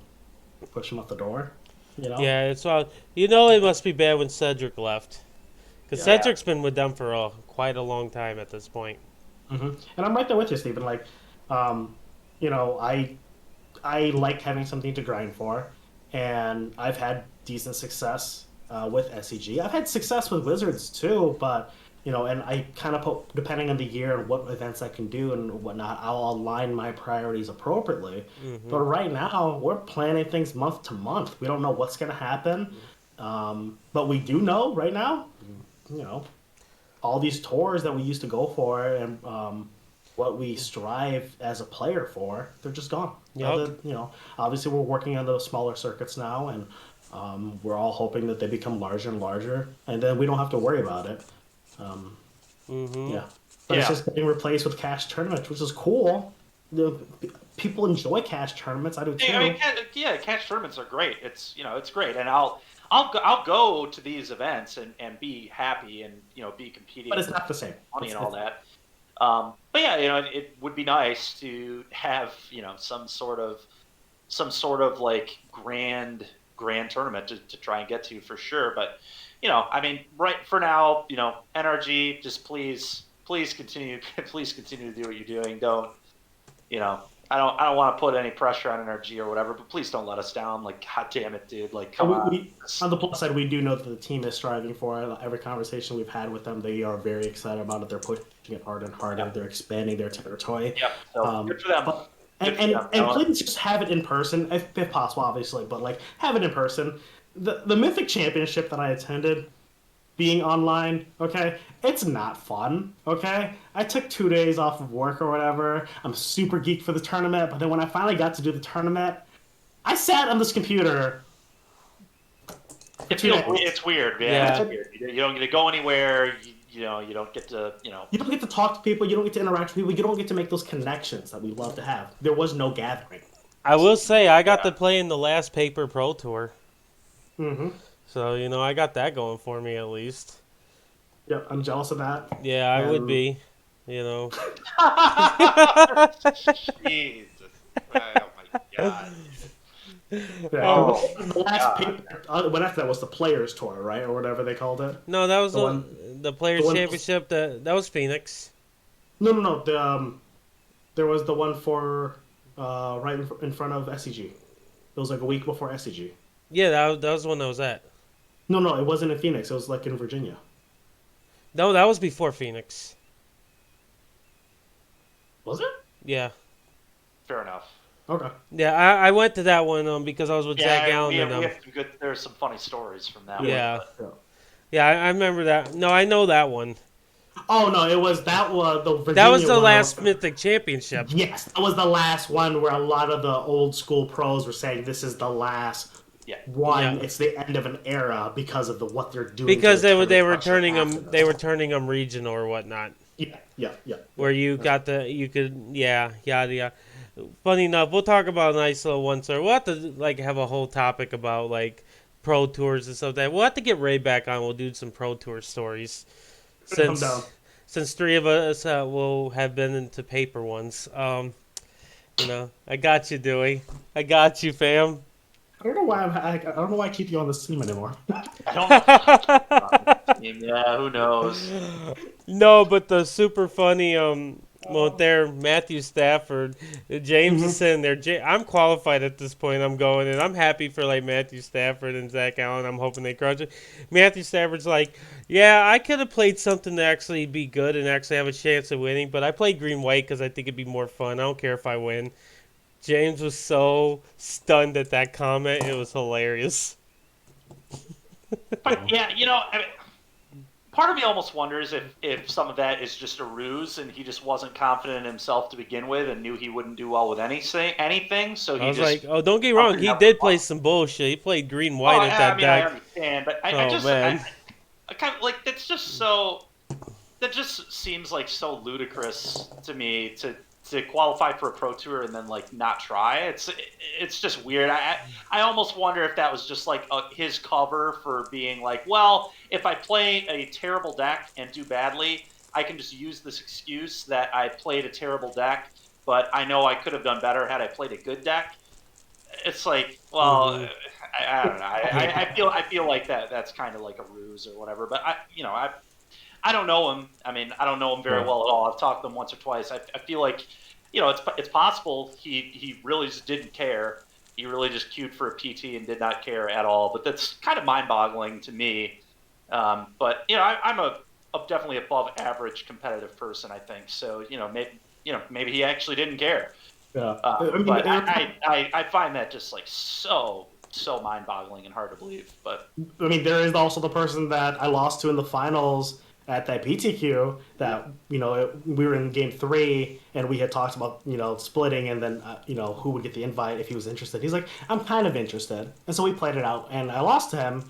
push them out the door. You know? yeah, it's all it must be bad when Cedric left, because Yeah. Cedric's been with them for quite a long time at this point. And I'm right there with you, Stephen. Like, um, I like having something to grind for, and I've had decent success with SCG. I've had success with Wizards too, but and I kind of put, depending on the year and what events I can do and whatnot, I'll align my priorities appropriately. But right now, we're planning things month to month. We don't know what's going to happen, but we do know right now, you know, all these tours that we used to go for and what we strive as a player for, they're just gone. Yep. Obviously we're working on those smaller circuits now, and we're all hoping that they become larger and larger, and then we don't have to worry about it. Yeah, but it's Yeah. just getting replaced with cash tournaments, which is cool. The, people enjoy cash tournaments. I do too. I mean, catch tournaments are great. It's great, and I'll go to these events and be happy and be competing But it's for not the same. money and It's- all that. But yeah, it would be nice to have some sort of like grand tournament to try and get to for sure. But I mean, right for now, NRG, just please continue please continue to do what you're doing. Don't I don't want to put any pressure on NRG or whatever, but please don't let us down. Like, god damn it, dude. Like, come on. On the plus side, we do know that the team is striving for it. Every conversation we've had with them, they are very excited about it. They're pushing it harder and harder. Yep. They're expanding their territory. Yep. So good for them. But, Good for and them. please just have it in person, if possible, obviously. But like, have it in person. The Mythic Championship that I attended, being online, okay, it's not fun, okay? I took 2 days off of work or whatever. I'm super geeked for the tournament, but then when I finally got to do the tournament, I sat on this computer. It's weird, man. Yeah. It's weird. You don't get to go anywhere. You don't get to, You don't get to talk to people. You don't get to interact with people. You don't get to make those connections that we love to have. There was no gathering. I will say I got to play in the last Paper Pro Tour, Mm-hmm. so I got that going for me at least. Yep, I'm jealous of that. Yeah, I would Um, be. Jesus. Oh my god. Yeah, Oh, the last God. paper. What after that was the Players Tour, right, or whatever they called it. No, that was The the, one- the Players the one- Championship. That was Phoenix. No. There was the one for right in front of SCG. It was like a week before SCG. Yeah, that was the one that was at. No, it wasn't in Phoenix. It was like in Virginia. No, that was before Phoenix. Was it? Yeah. Fair enough. Okay. Yeah, I went to that one because I was with Zach Yeah, Allen we and have, we them. have some good. There's some funny stories from that Yeah. one. Yeah. Yeah, I remember that. No, I know that one. Oh no, that was the Virginia. That was the one last was- Mythic Championship. Yes, that was the last one where a lot of the old school pros were saying this is the last Yeah. one. Yeah. It's the end of an era because of what they're doing. Because to the they were tournament turning after them this. they were turning them regional or whatnot. Yeah. Where you could yada. Funny enough, we'll talk about a nice little one, sir. We'll have to have a whole topic about pro tours and stuff like that. We'll have to get Ray back on. We'll do some pro tour stories. Come down. Since three of us will have been into paper ones. I got you, Dewey. I got you, fam. I don't know why I don't know why I keep you on this team anymore. I don't know. Yeah, who knows? No, but the super funny Well, there, Matthew Stafford, James is sitting there. I'm qualified at this point. I'm going, and I'm happy for like Matthew Stafford and Zach Allen. I'm hoping they crush it. Matthew Stafford's like, yeah, I could have played something to actually be good and actually have a chance of winning, but I played green white because I think it'd be more fun. I don't care if I win. James was so stunned at that comment; it was hilarious. But yeah, I mean, part of me almost wonders if some of that is just a ruse and he just wasn't confident in himself to begin with and knew he wouldn't do well with anything. So he I was just like, oh, don't get me wrong, he did play some bullshit. He played green white at that I deck. understand, but I kind of like that's just so. That just seems like so ludicrous to me to qualify for a pro tour and then like not try. It's just weird. I almost wonder if that was just like his cover for being like, well, if I play a terrible deck and do badly, I can just use this excuse that I played a terrible deck, but I know I could have done better had I played a good deck. It's like, well, I don't know. I feel like that's kind of like a ruse or whatever. But I don't know him. I mean, I don't know him very well at all. I've talked to him once or twice. I feel like, it's possible he really just didn't care. He really just queued for a PT and did not care at all. But that's kind of mind-boggling to me. But I'm a definitely above average competitive person, I think. So maybe he actually didn't care. Yeah. But I find that just like so mind-boggling and hard to believe. But I mean, there is also the person that I lost to in the finals at that PTQ that, we were in game 3 and we had talked about, splitting and then, who would get the invite if he was interested. He's like, I'm kind of interested. And so we played it out and I lost to him.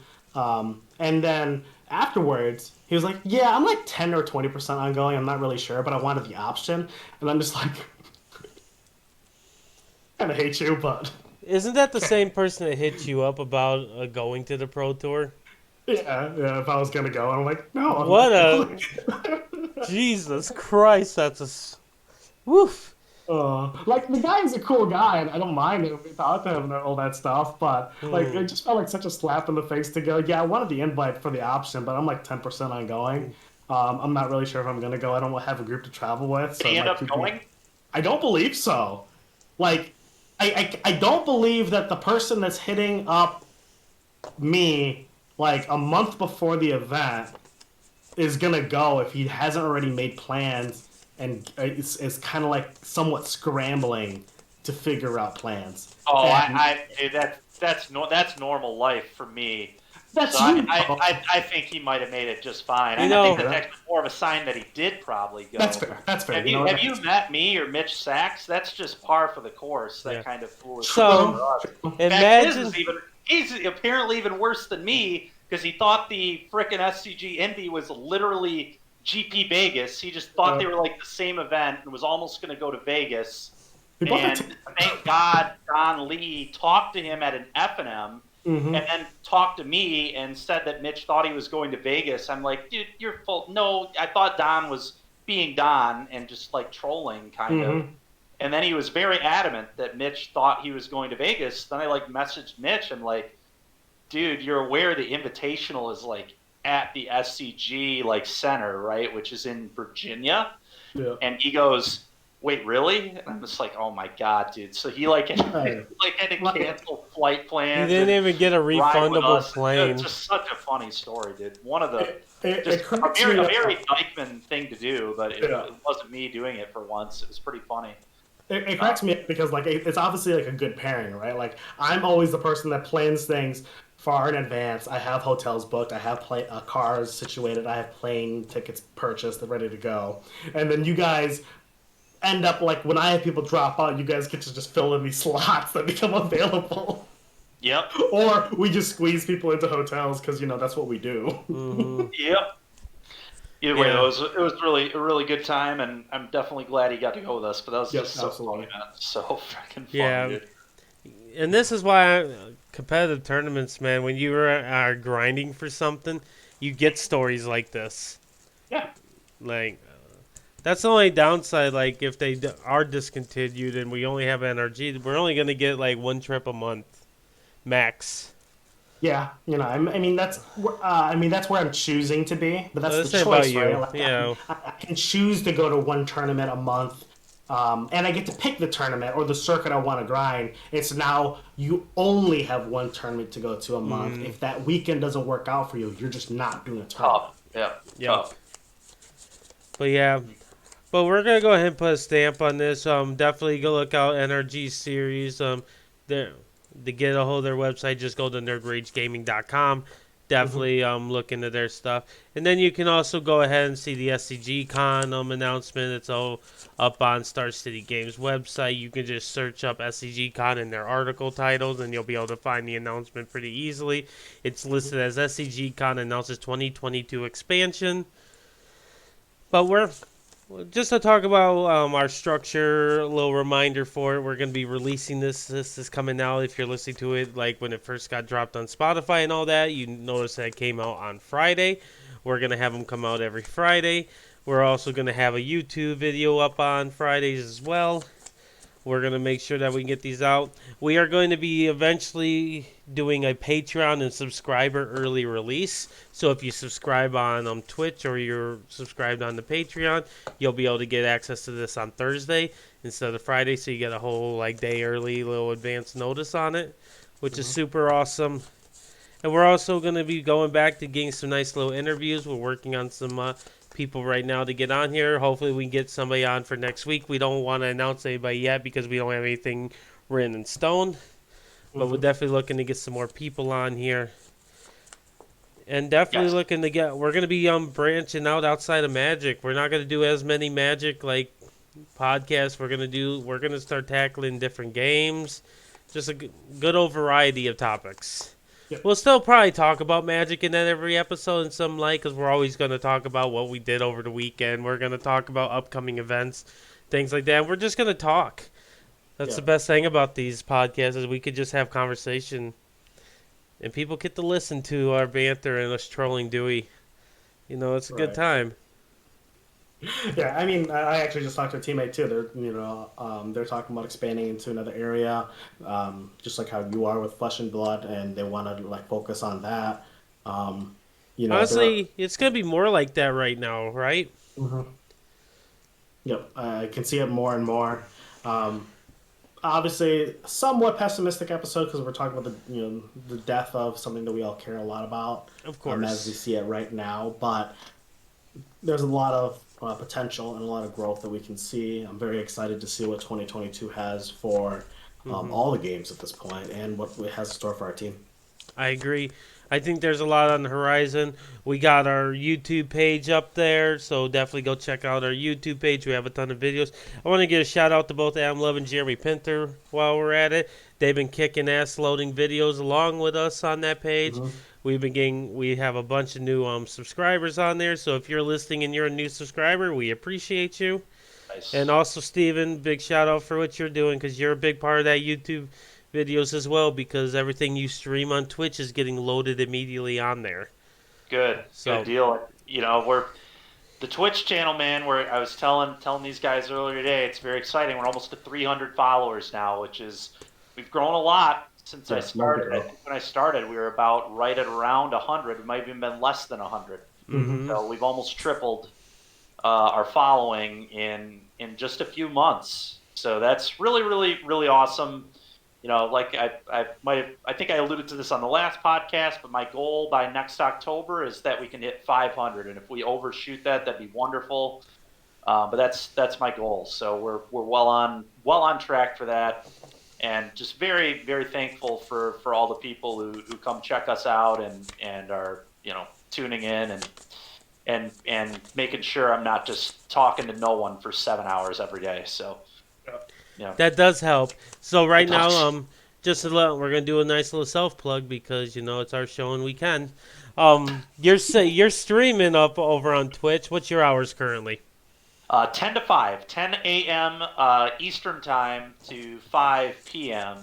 And then afterwards, he was like, yeah, I'm like 10 or 20% ongoing. I'm not really sure, but I wanted the option. And I'm just like, kind of hate you, but... Isn't that the same person that hit you up about going to the Pro Tour? Yeah, if I was going to go, I'm like, no. Jesus Christ, that's a... Woof. Like, the guy is a cool guy, and I don't mind it. We talked to him and all that stuff, but, it just felt like such a slap in the face to go, yeah, I wanted the invite for the option, but I'm like 10% ongoing. I'm not really sure if I'm going to go. I don't have a group to travel with. So did he end up going? I don't believe so. Like, I don't believe that the person that's hitting up me like a month before the event is gonna go if he hasn't already made plans and is kind of like somewhat scrambling to figure out plans. Oh, that's normal life for me. That's so I think he might have made it just fine. I think that's more of a sign that he did probably go. That's fair. Have you met me or Mitch Sachs? That's just par for the course. That kind of foolish. So imagine he's apparently even worse than me because he thought the frickin' SCG Indy was literally GP Vegas. He just thought they were like the same event and was almost going to go to Vegas. And thank God Don Lee talked to him at an F&M. And then talked to me and said that Mitch thought he was going to Vegas. I'm like, dude, you're full. No, I thought Don was being Don and just like trolling kind of. And then he was very adamant that Mitch thought he was going to Vegas. Then I like messaged Mitch. I'm like, dude, you're aware the Invitational is like at the SCG like center, right? Which is in Virginia. Yeah. And he goes, wait, really? And I'm just like, oh my god, dude. So he had to cancel flight plans. He didn't even get a refundable plane. It's just such a funny story, dude. One of the a very Dykman thing to do, but it wasn't me doing it for once. It was pretty funny. It cracks me up because it's obviously like a good pairing, right? Like I'm always the person that plans things far in advance. I have hotels booked. I have cars situated. I have plane tickets purchased and ready to go. And then you guys end up like when I have people drop out, you guys get to just fill in these slots that become available. Yep. Or we just squeeze people into hotels because that's what we do. Yep. Either way, it was really a really good time, and I'm definitely glad he got to go with us. But that was just so funny, man. So freaking funny, dude. And this is why competitive tournaments, man. When you are grinding for something, you get stories like this. Yeah. Like. That's the only downside, like, if they are discontinued and we only have NRG, we're only going to get, like, one trip a month, max. Yeah, I mean that's where I'm choosing to be, but that's Let's the say about choice, right? you. Like Yeah. I can choose to go to one tournament a month, and I get to pick the tournament or the circuit I want to grind. It's now you only have one tournament to go to a month. Mm, If that weekend doesn't work out for you, you're just not doing a tournament. Tough. Yeah. yep. Tough. But yeah. But we're gonna go ahead and put a stamp on this. Definitely go look out NRG series. There to get a hold of their website, just go to nerdragegaming.com. Hmm. Definitely look into their stuff, and then you can also go ahead and see the SCG Con announcement. It's all up on Star City Games website. You can just search up SCG Con in their article titles, and you'll be able to find the announcement pretty easily. It's listed as SCG Con announces 2022 expansion. But we're just to talk about our structure, a little reminder for it. We're going to be releasing this. This is coming out if you're listening to it like when it first got dropped on Spotify and all that. You notice that it came out on Friday. We're going to have them come out every Friday. We're also going to have a YouTube video up on Fridays as well. We're going to make sure that we can get these out. We are going to be eventually doing a Patreon and subscriber early release. So if you subscribe on Twitch or you're subscribed on the Patreon, you'll be able to get access to this on Thursday instead of Friday. So you get a whole day early, little advance notice on it, which is Hmm. super awesome. And we're also going to be going back to getting some nice little interviews. We're working on some people right now to get on here. Hopefully, we can get somebody on for next week. We don't want to announce anybody yet because we don't have anything written in stone. But we're Hmm. definitely looking to get some more people on here. And definitely Yes. looking to get. We're going to be branching out outside of Magic. We're not going to do as many Magic podcasts. We're going to start tackling different games. Just a good old variety of topics. Yep. We'll still probably talk about Magic in that every episode in some light because we're always going to talk about what we did over the weekend. We're going to talk about upcoming events, things like that. We're just going to talk. That's the Yep. best thing about these podcasts is we could just have conversation and people get to listen to our banter and us trolling Dewey. It's a good Right. time. Yeah, I mean, I actually just talked to a teammate too. They're talking about expanding into another area, just like how you are with Flesh and Blood, and they want to focus on that. Um, they're. Honestly, it's going to be more like that right now, right? Mhm. Yep, I can see it more and more. Um, Obviously, somewhat pessimistic episode because we're talking about the death of something that we all care a lot about, Of as we course. see it right now. But there's a lot of potential and a lot of growth that we can see. I'm very excited to see what 2022 has for Hmm. all the games at this point and what it has in store for our team. I agree. I think there's a lot on the horizon. We got our YouTube page up there, so definitely go check out our YouTube page. We have a ton of videos. I want to give a shout out to both Adam Love and Jeremy Pinter while we're at it. They've been kicking ass loading videos along with us on that page. Hmm. We have a bunch of new subscribers on there, so if you're listening and you're a new subscriber, we appreciate you. And Nice. also, Steven, big shout out for what you're doing because you're a big part of that YouTube videos as well because everything you stream on Twitch is getting loaded immediately on there. Good. Good So, deal. We're the Twitch channel, man. Where I was telling these guys earlier today, it's very exciting. We're almost to 300 followers now, which is we've grown a lot since I Yeah, love the started. I growth. think when I started, we were about right at around 100. We might have even been less than 100. Hmm. mm-hmm. So we've almost tripled our following in just a few months. So that's really, really, really awesome. Like I think I alluded to this on the last podcast, but my goal by next October is that we can hit 500, and if we overshoot that, that'd be wonderful. But that's my goal. So we're well on track for that, and just very, very thankful for all the people who come check us out and are tuning in and making sure I'm not just talking to no one for 7 hours every day. So yeah, That does help. So it right now, does. we're gonna do a nice little self plug because it's our show and we can. You're streaming up over on Twitch. What's your hours currently? 10 to 5, 10 a.m. Eastern time to 5 p.m.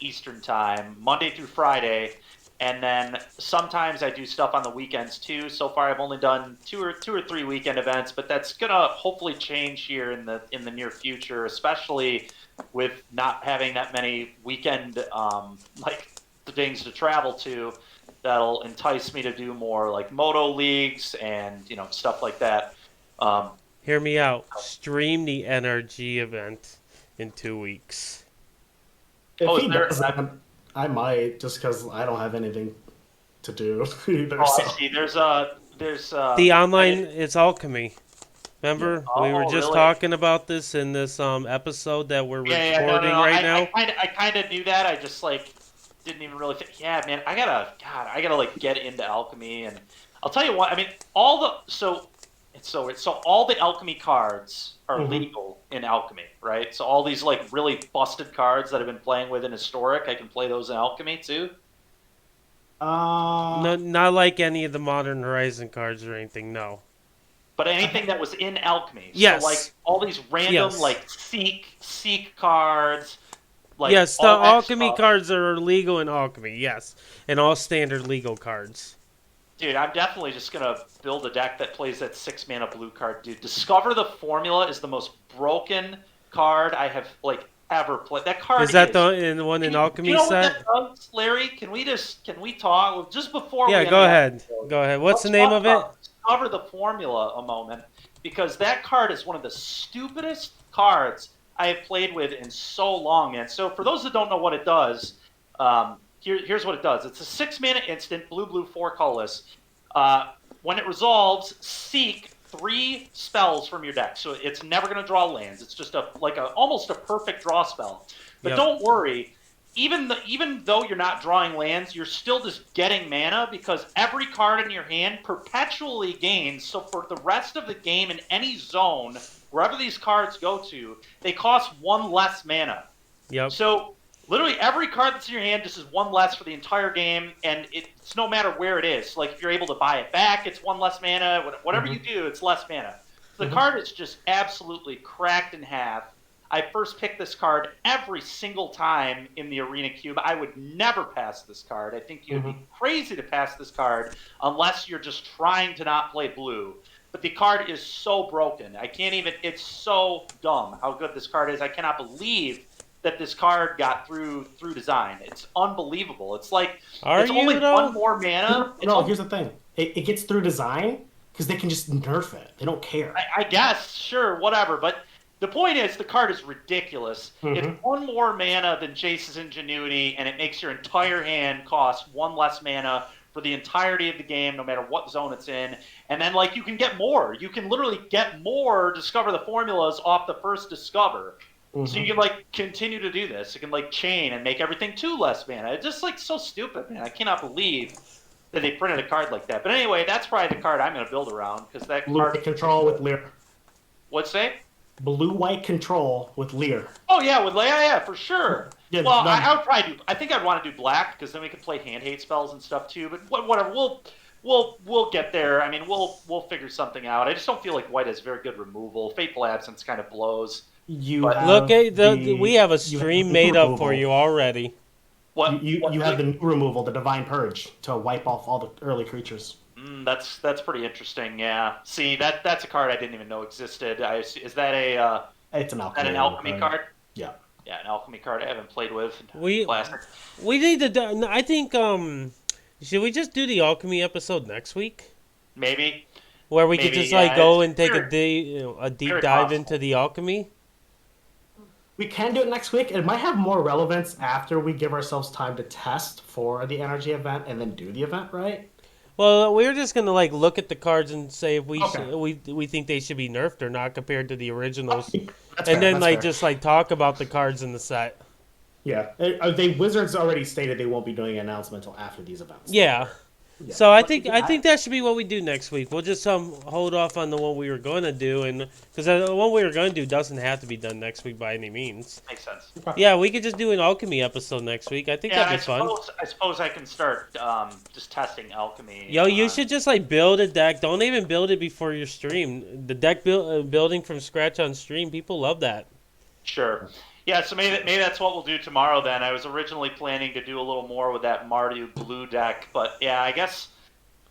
Eastern time, Monday through Friday. And then sometimes I do stuff on the weekends too. So far, I've only done two or three weekend events, but that's gonna hopefully change here in the near future, especially with not having that many weekend things to travel to that'll entice me to do more like moto leagues and stuff like that. Hear me out. Stream the NRG event in 2 weeks. If Oh, is he there- does that, I might, just because I don't have anything to do either. Oh, so. I see. There's The online, it's alchemy. Remember, we were Oh, just really? talking about this in this episode that we're recording no. right now. I kind of knew that. I just like didn't even really think. Yeah, man, I gotta like get into alchemy, and I'll tell you what. I mean, all the alchemy cards are legal in alchemy, right? So all these like really busted cards that I've been playing with in historic, I can play those in alchemy too. Not like any of the Modern Horizon cards or anything, no. But anything that was in alchemy, Yes. So like all these random Yes. like seek cards. Like Yes, the all that alchemy stuff. cards are legal in alchemy, yes. And all standard legal cards. Dude, I'm definitely just gonna build a deck that plays that 6-mana blue card, dude. Discover the Formula is the most broken card I have like ever played. That card Is that the one in alchemy you know set? what that does, Larry? Can we talk just before? Yeah, we go end ahead. episode, Go ahead. What's the let's name talk of it? about Discover the Formula a moment, because that card is one of the stupidest cards I have played with in so long, man. So for those that don't know what it does, here's what it does. It's a 6-mana instant, blue, 4 colorless. When it resolves, seek 3 spells from your deck. So it's never going to draw lands. It's just almost a perfect draw spell. But Yep. don't worry. Even though you're not drawing lands, you're still just getting mana, because every card in your hand perpetually gains. So for the rest of the game in any zone, wherever these cards go to, they cost 1 less mana. Yep. So literally every card that's in your hand just is 1 less for the entire game, and it's no matter where it is. Like if you're able to buy it back, it's 1 less mana. Whatever you do, it's less mana. The card is just absolutely cracked in half. I first picked this card every single time in the Arena Cube. I would never pass this card. I think you'd be crazy to pass this card unless you're just trying to not play blue. But the card is so broken. It's so dumb how good this card is. I cannot believe that this card got through design. It's unbelievable. It's like it's only 1 more mana. Here's the thing. It gets through design because they can just nerf it. They don't care. I guess, sure, whatever. But the point is, the card is ridiculous. It's 1 more mana than Jace's Ingenuity, and it makes your entire hand cost 1 less mana for the entirety of the game, no matter what zone it's in. And then, like, you can get more. You can literally get more Discover the Formulas off the first Discover. So you can, like, continue to do this. You can, like, chain and make everything 2 less mana. It's just, like, so stupid, man. I cannot believe that they printed a card like that. But anyway, that's probably the card I'm going to build around, because that Blue card... white control with Lear. What's that? Blue white control with Lear. Oh yeah, with Leia, yeah, for sure. Yeah, well, none. I would probably do. I think I'd want to do black, because then we could play hand hate spells and stuff too. But whatever, we'll get there. I mean, we'll figure something out. I just don't feel like white has very good removal. Fateful Absence kind of blows. You have Look at we have a you have stream the made up removal. for you already. What You have the new removal, the Divine Purge, to wipe off all the early creatures. That's pretty interesting. Yeah. See, that's a card I didn't even know existed. Is that a It's an alchemy. alchemy card? Yeah. Yeah, an alchemy card I haven't played with. We Classic. we need to. I think should we just do the alchemy episode next week, Maybe. where we could Maybe, just yeah, like go it's and take very- a deep very dive possible. into the alchemy? We can do it next week. It might have more relevance after we give ourselves time to test for the NRG event and then do the event, right? Well, we were just gonna like look at the cards and say if we Okay. we think they should be nerfed or not compared to the originals, That's and fair, then that's like fair. just like talk about the cards in the set. Yeah. The Wizards already stated they won't be doing an announcement until after these events. Yeah. Yeah. So I But think that should be what we do next week. We'll just hold off on the one we were going to do, and because the one we were going to do doesn't have to be done next week by any means. Makes sense. Yeah, we could just do an alchemy episode next week. I think Yeah, that'd be fun. I suppose I can start just testing alchemy. Yo, you should just like build a deck. Don't even build it before your stream. The deck building from scratch on stream, people love that. Sure. Yeah, so maybe that's what we'll do tomorrow then. I was originally planning to do a little more with that Mardu blue deck, but yeah, I guess,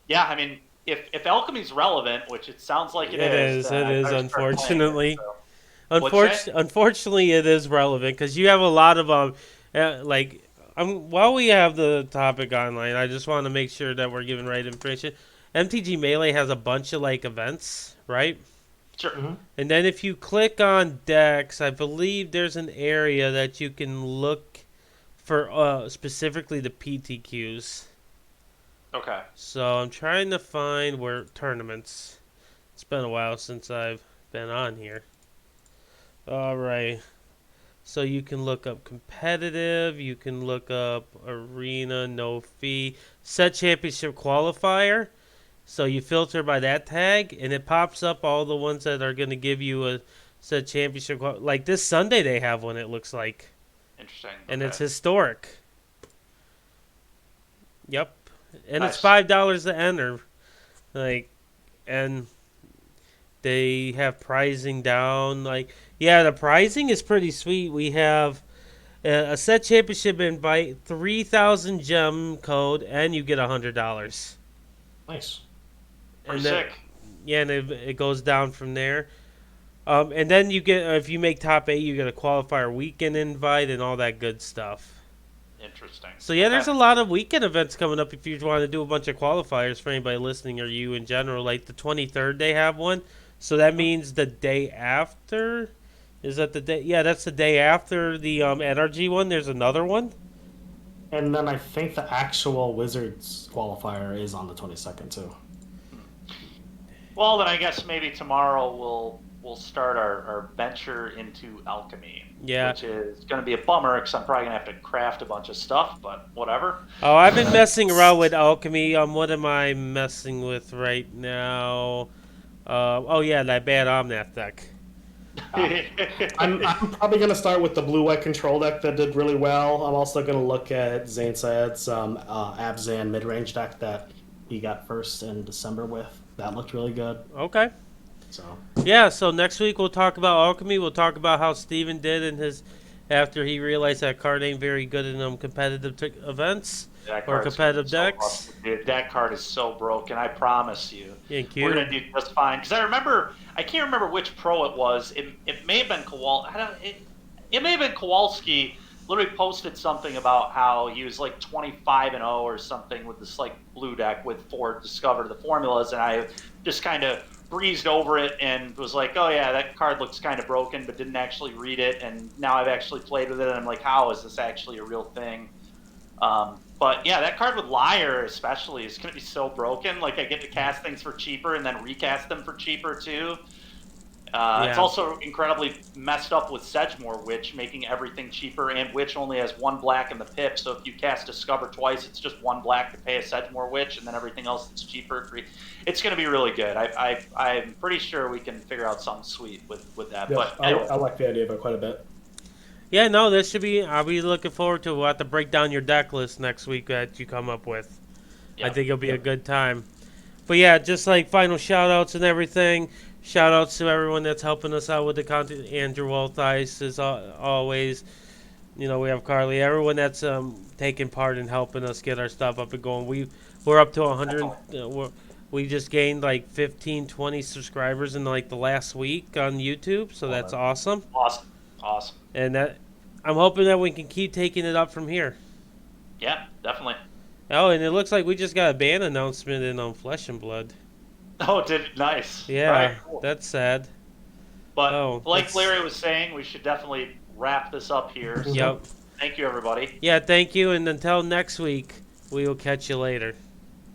yeah, I mean, if alchemy's relevant, which it sounds like it is. It is, unfortunately. What's that? Unfortunately, it is relevant because you have a lot of like while we have the topic online, I just want to make sure that we're giving right information. MTG Melee has a bunch of like events, right? Sure. Mm-hmm. And then if you click on decks, I believe there's an area that you can look for specifically the PTQs. Okay. So I'm trying to find where tournaments. It's been a while since I've been on here. All right. So you can look up competitive, you can look up arena, no fee, set championship qualifier. So you filter by that tag, and it pops up all the ones that are going to give you a set championship. Like this Sunday, they have one. It looks like, Interesting. and Okay. it's historic. Yep, and Nice. it's $5 to enter. Like, and they have pricing down. Like, yeah, the pricing is pretty sweet. We have a set championship invite, 3,000 gem code, and you get $100. Nice. Pretty and then- sick. Yeah, and it goes down from there. And then you get, if you make top 8, you get a qualifier weekend invite and all that good stuff. Interesting. So yeah, there's a Okay. lot of weekend events coming up if you want to do a bunch of qualifiers for anybody listening or you in general. Like the 23rd, they have one. So that means the day after. Is that the day? Yeah, that's the day after the NRG one. There's another one. And then I think the actual Wizards qualifier is on the 22nd too. Well, then I guess maybe tomorrow we'll start our venture into alchemy. Yeah. Which is going to be a bummer because I'm probably going to have to craft a bunch of stuff, but whatever. Oh, I've been messing around with alchemy. What am I messing with right now? Oh yeah, that bad Omnath deck. I'm probably going to start with the blue-white control deck that did really well. I'm also going to look at Zane Saad's Abzan mid-range deck that he got first in December with. That looked really good. Okay. So Yeah, so next week we'll talk about alchemy. We'll talk about how Steven did in his after he realized that card ain't very good in competitive events That or card's competitive so decks. busted, dude. That card is so broken. I promise you. Thank We're you. gonna do just fine. Because I can't remember which pro it was. It may have been it may have been Kowalski. Literally posted something about how he was like 25-0 or something with this like blue deck with 4 discovered the formulas, and I just kind of breezed over it and was like, oh yeah, that card looks kind of broken, but didn't actually read it, and now I've actually played with it, and I'm like, how is this actually a real thing? But yeah, that card with Liar especially is going to be so broken. Like, I get to cast things for cheaper and then recast them for cheaper too. It's also incredibly messed up with Sedgemoor Witch, making everything cheaper, and Witch only has 1 black in the pip, so if you cast Discover twice, it's just 1 black to pay a Sedgemoor Witch, and then everything else is cheaper. It's going to be really good. I'm pretty sure we can figure out something sweet with that. yeah, But anyway. I like the idea of it quite a bit. Yeah, no, this should be. I'll be looking forward to. We'll have to break down your deck list next week that you come up with. Yeah. I think it'll be a good time. But yeah, just like final shout outs and everything. Shout outs to everyone that's helping us out with the content. Andrew Walthice is always. You know, we have Carly. Everyone that's taking part in helping us get our stuff up and going. We're up to 100. We just gained like 15, 20 subscribers in like the last week on YouTube, so that's awesome. Awesome. And that I'm hoping that we can keep taking it up from here. Yeah, definitely. Oh, and it looks like we just got a ban announcement in on Flesh and Blood. Oh, nice. Yeah, Right, cool. that's sad. But like that's- Larry was saying, we should definitely wrap this up here. So Yep. Thank you, everybody. Yeah, thank you, and until next week, we will catch you later.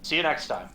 See you next time.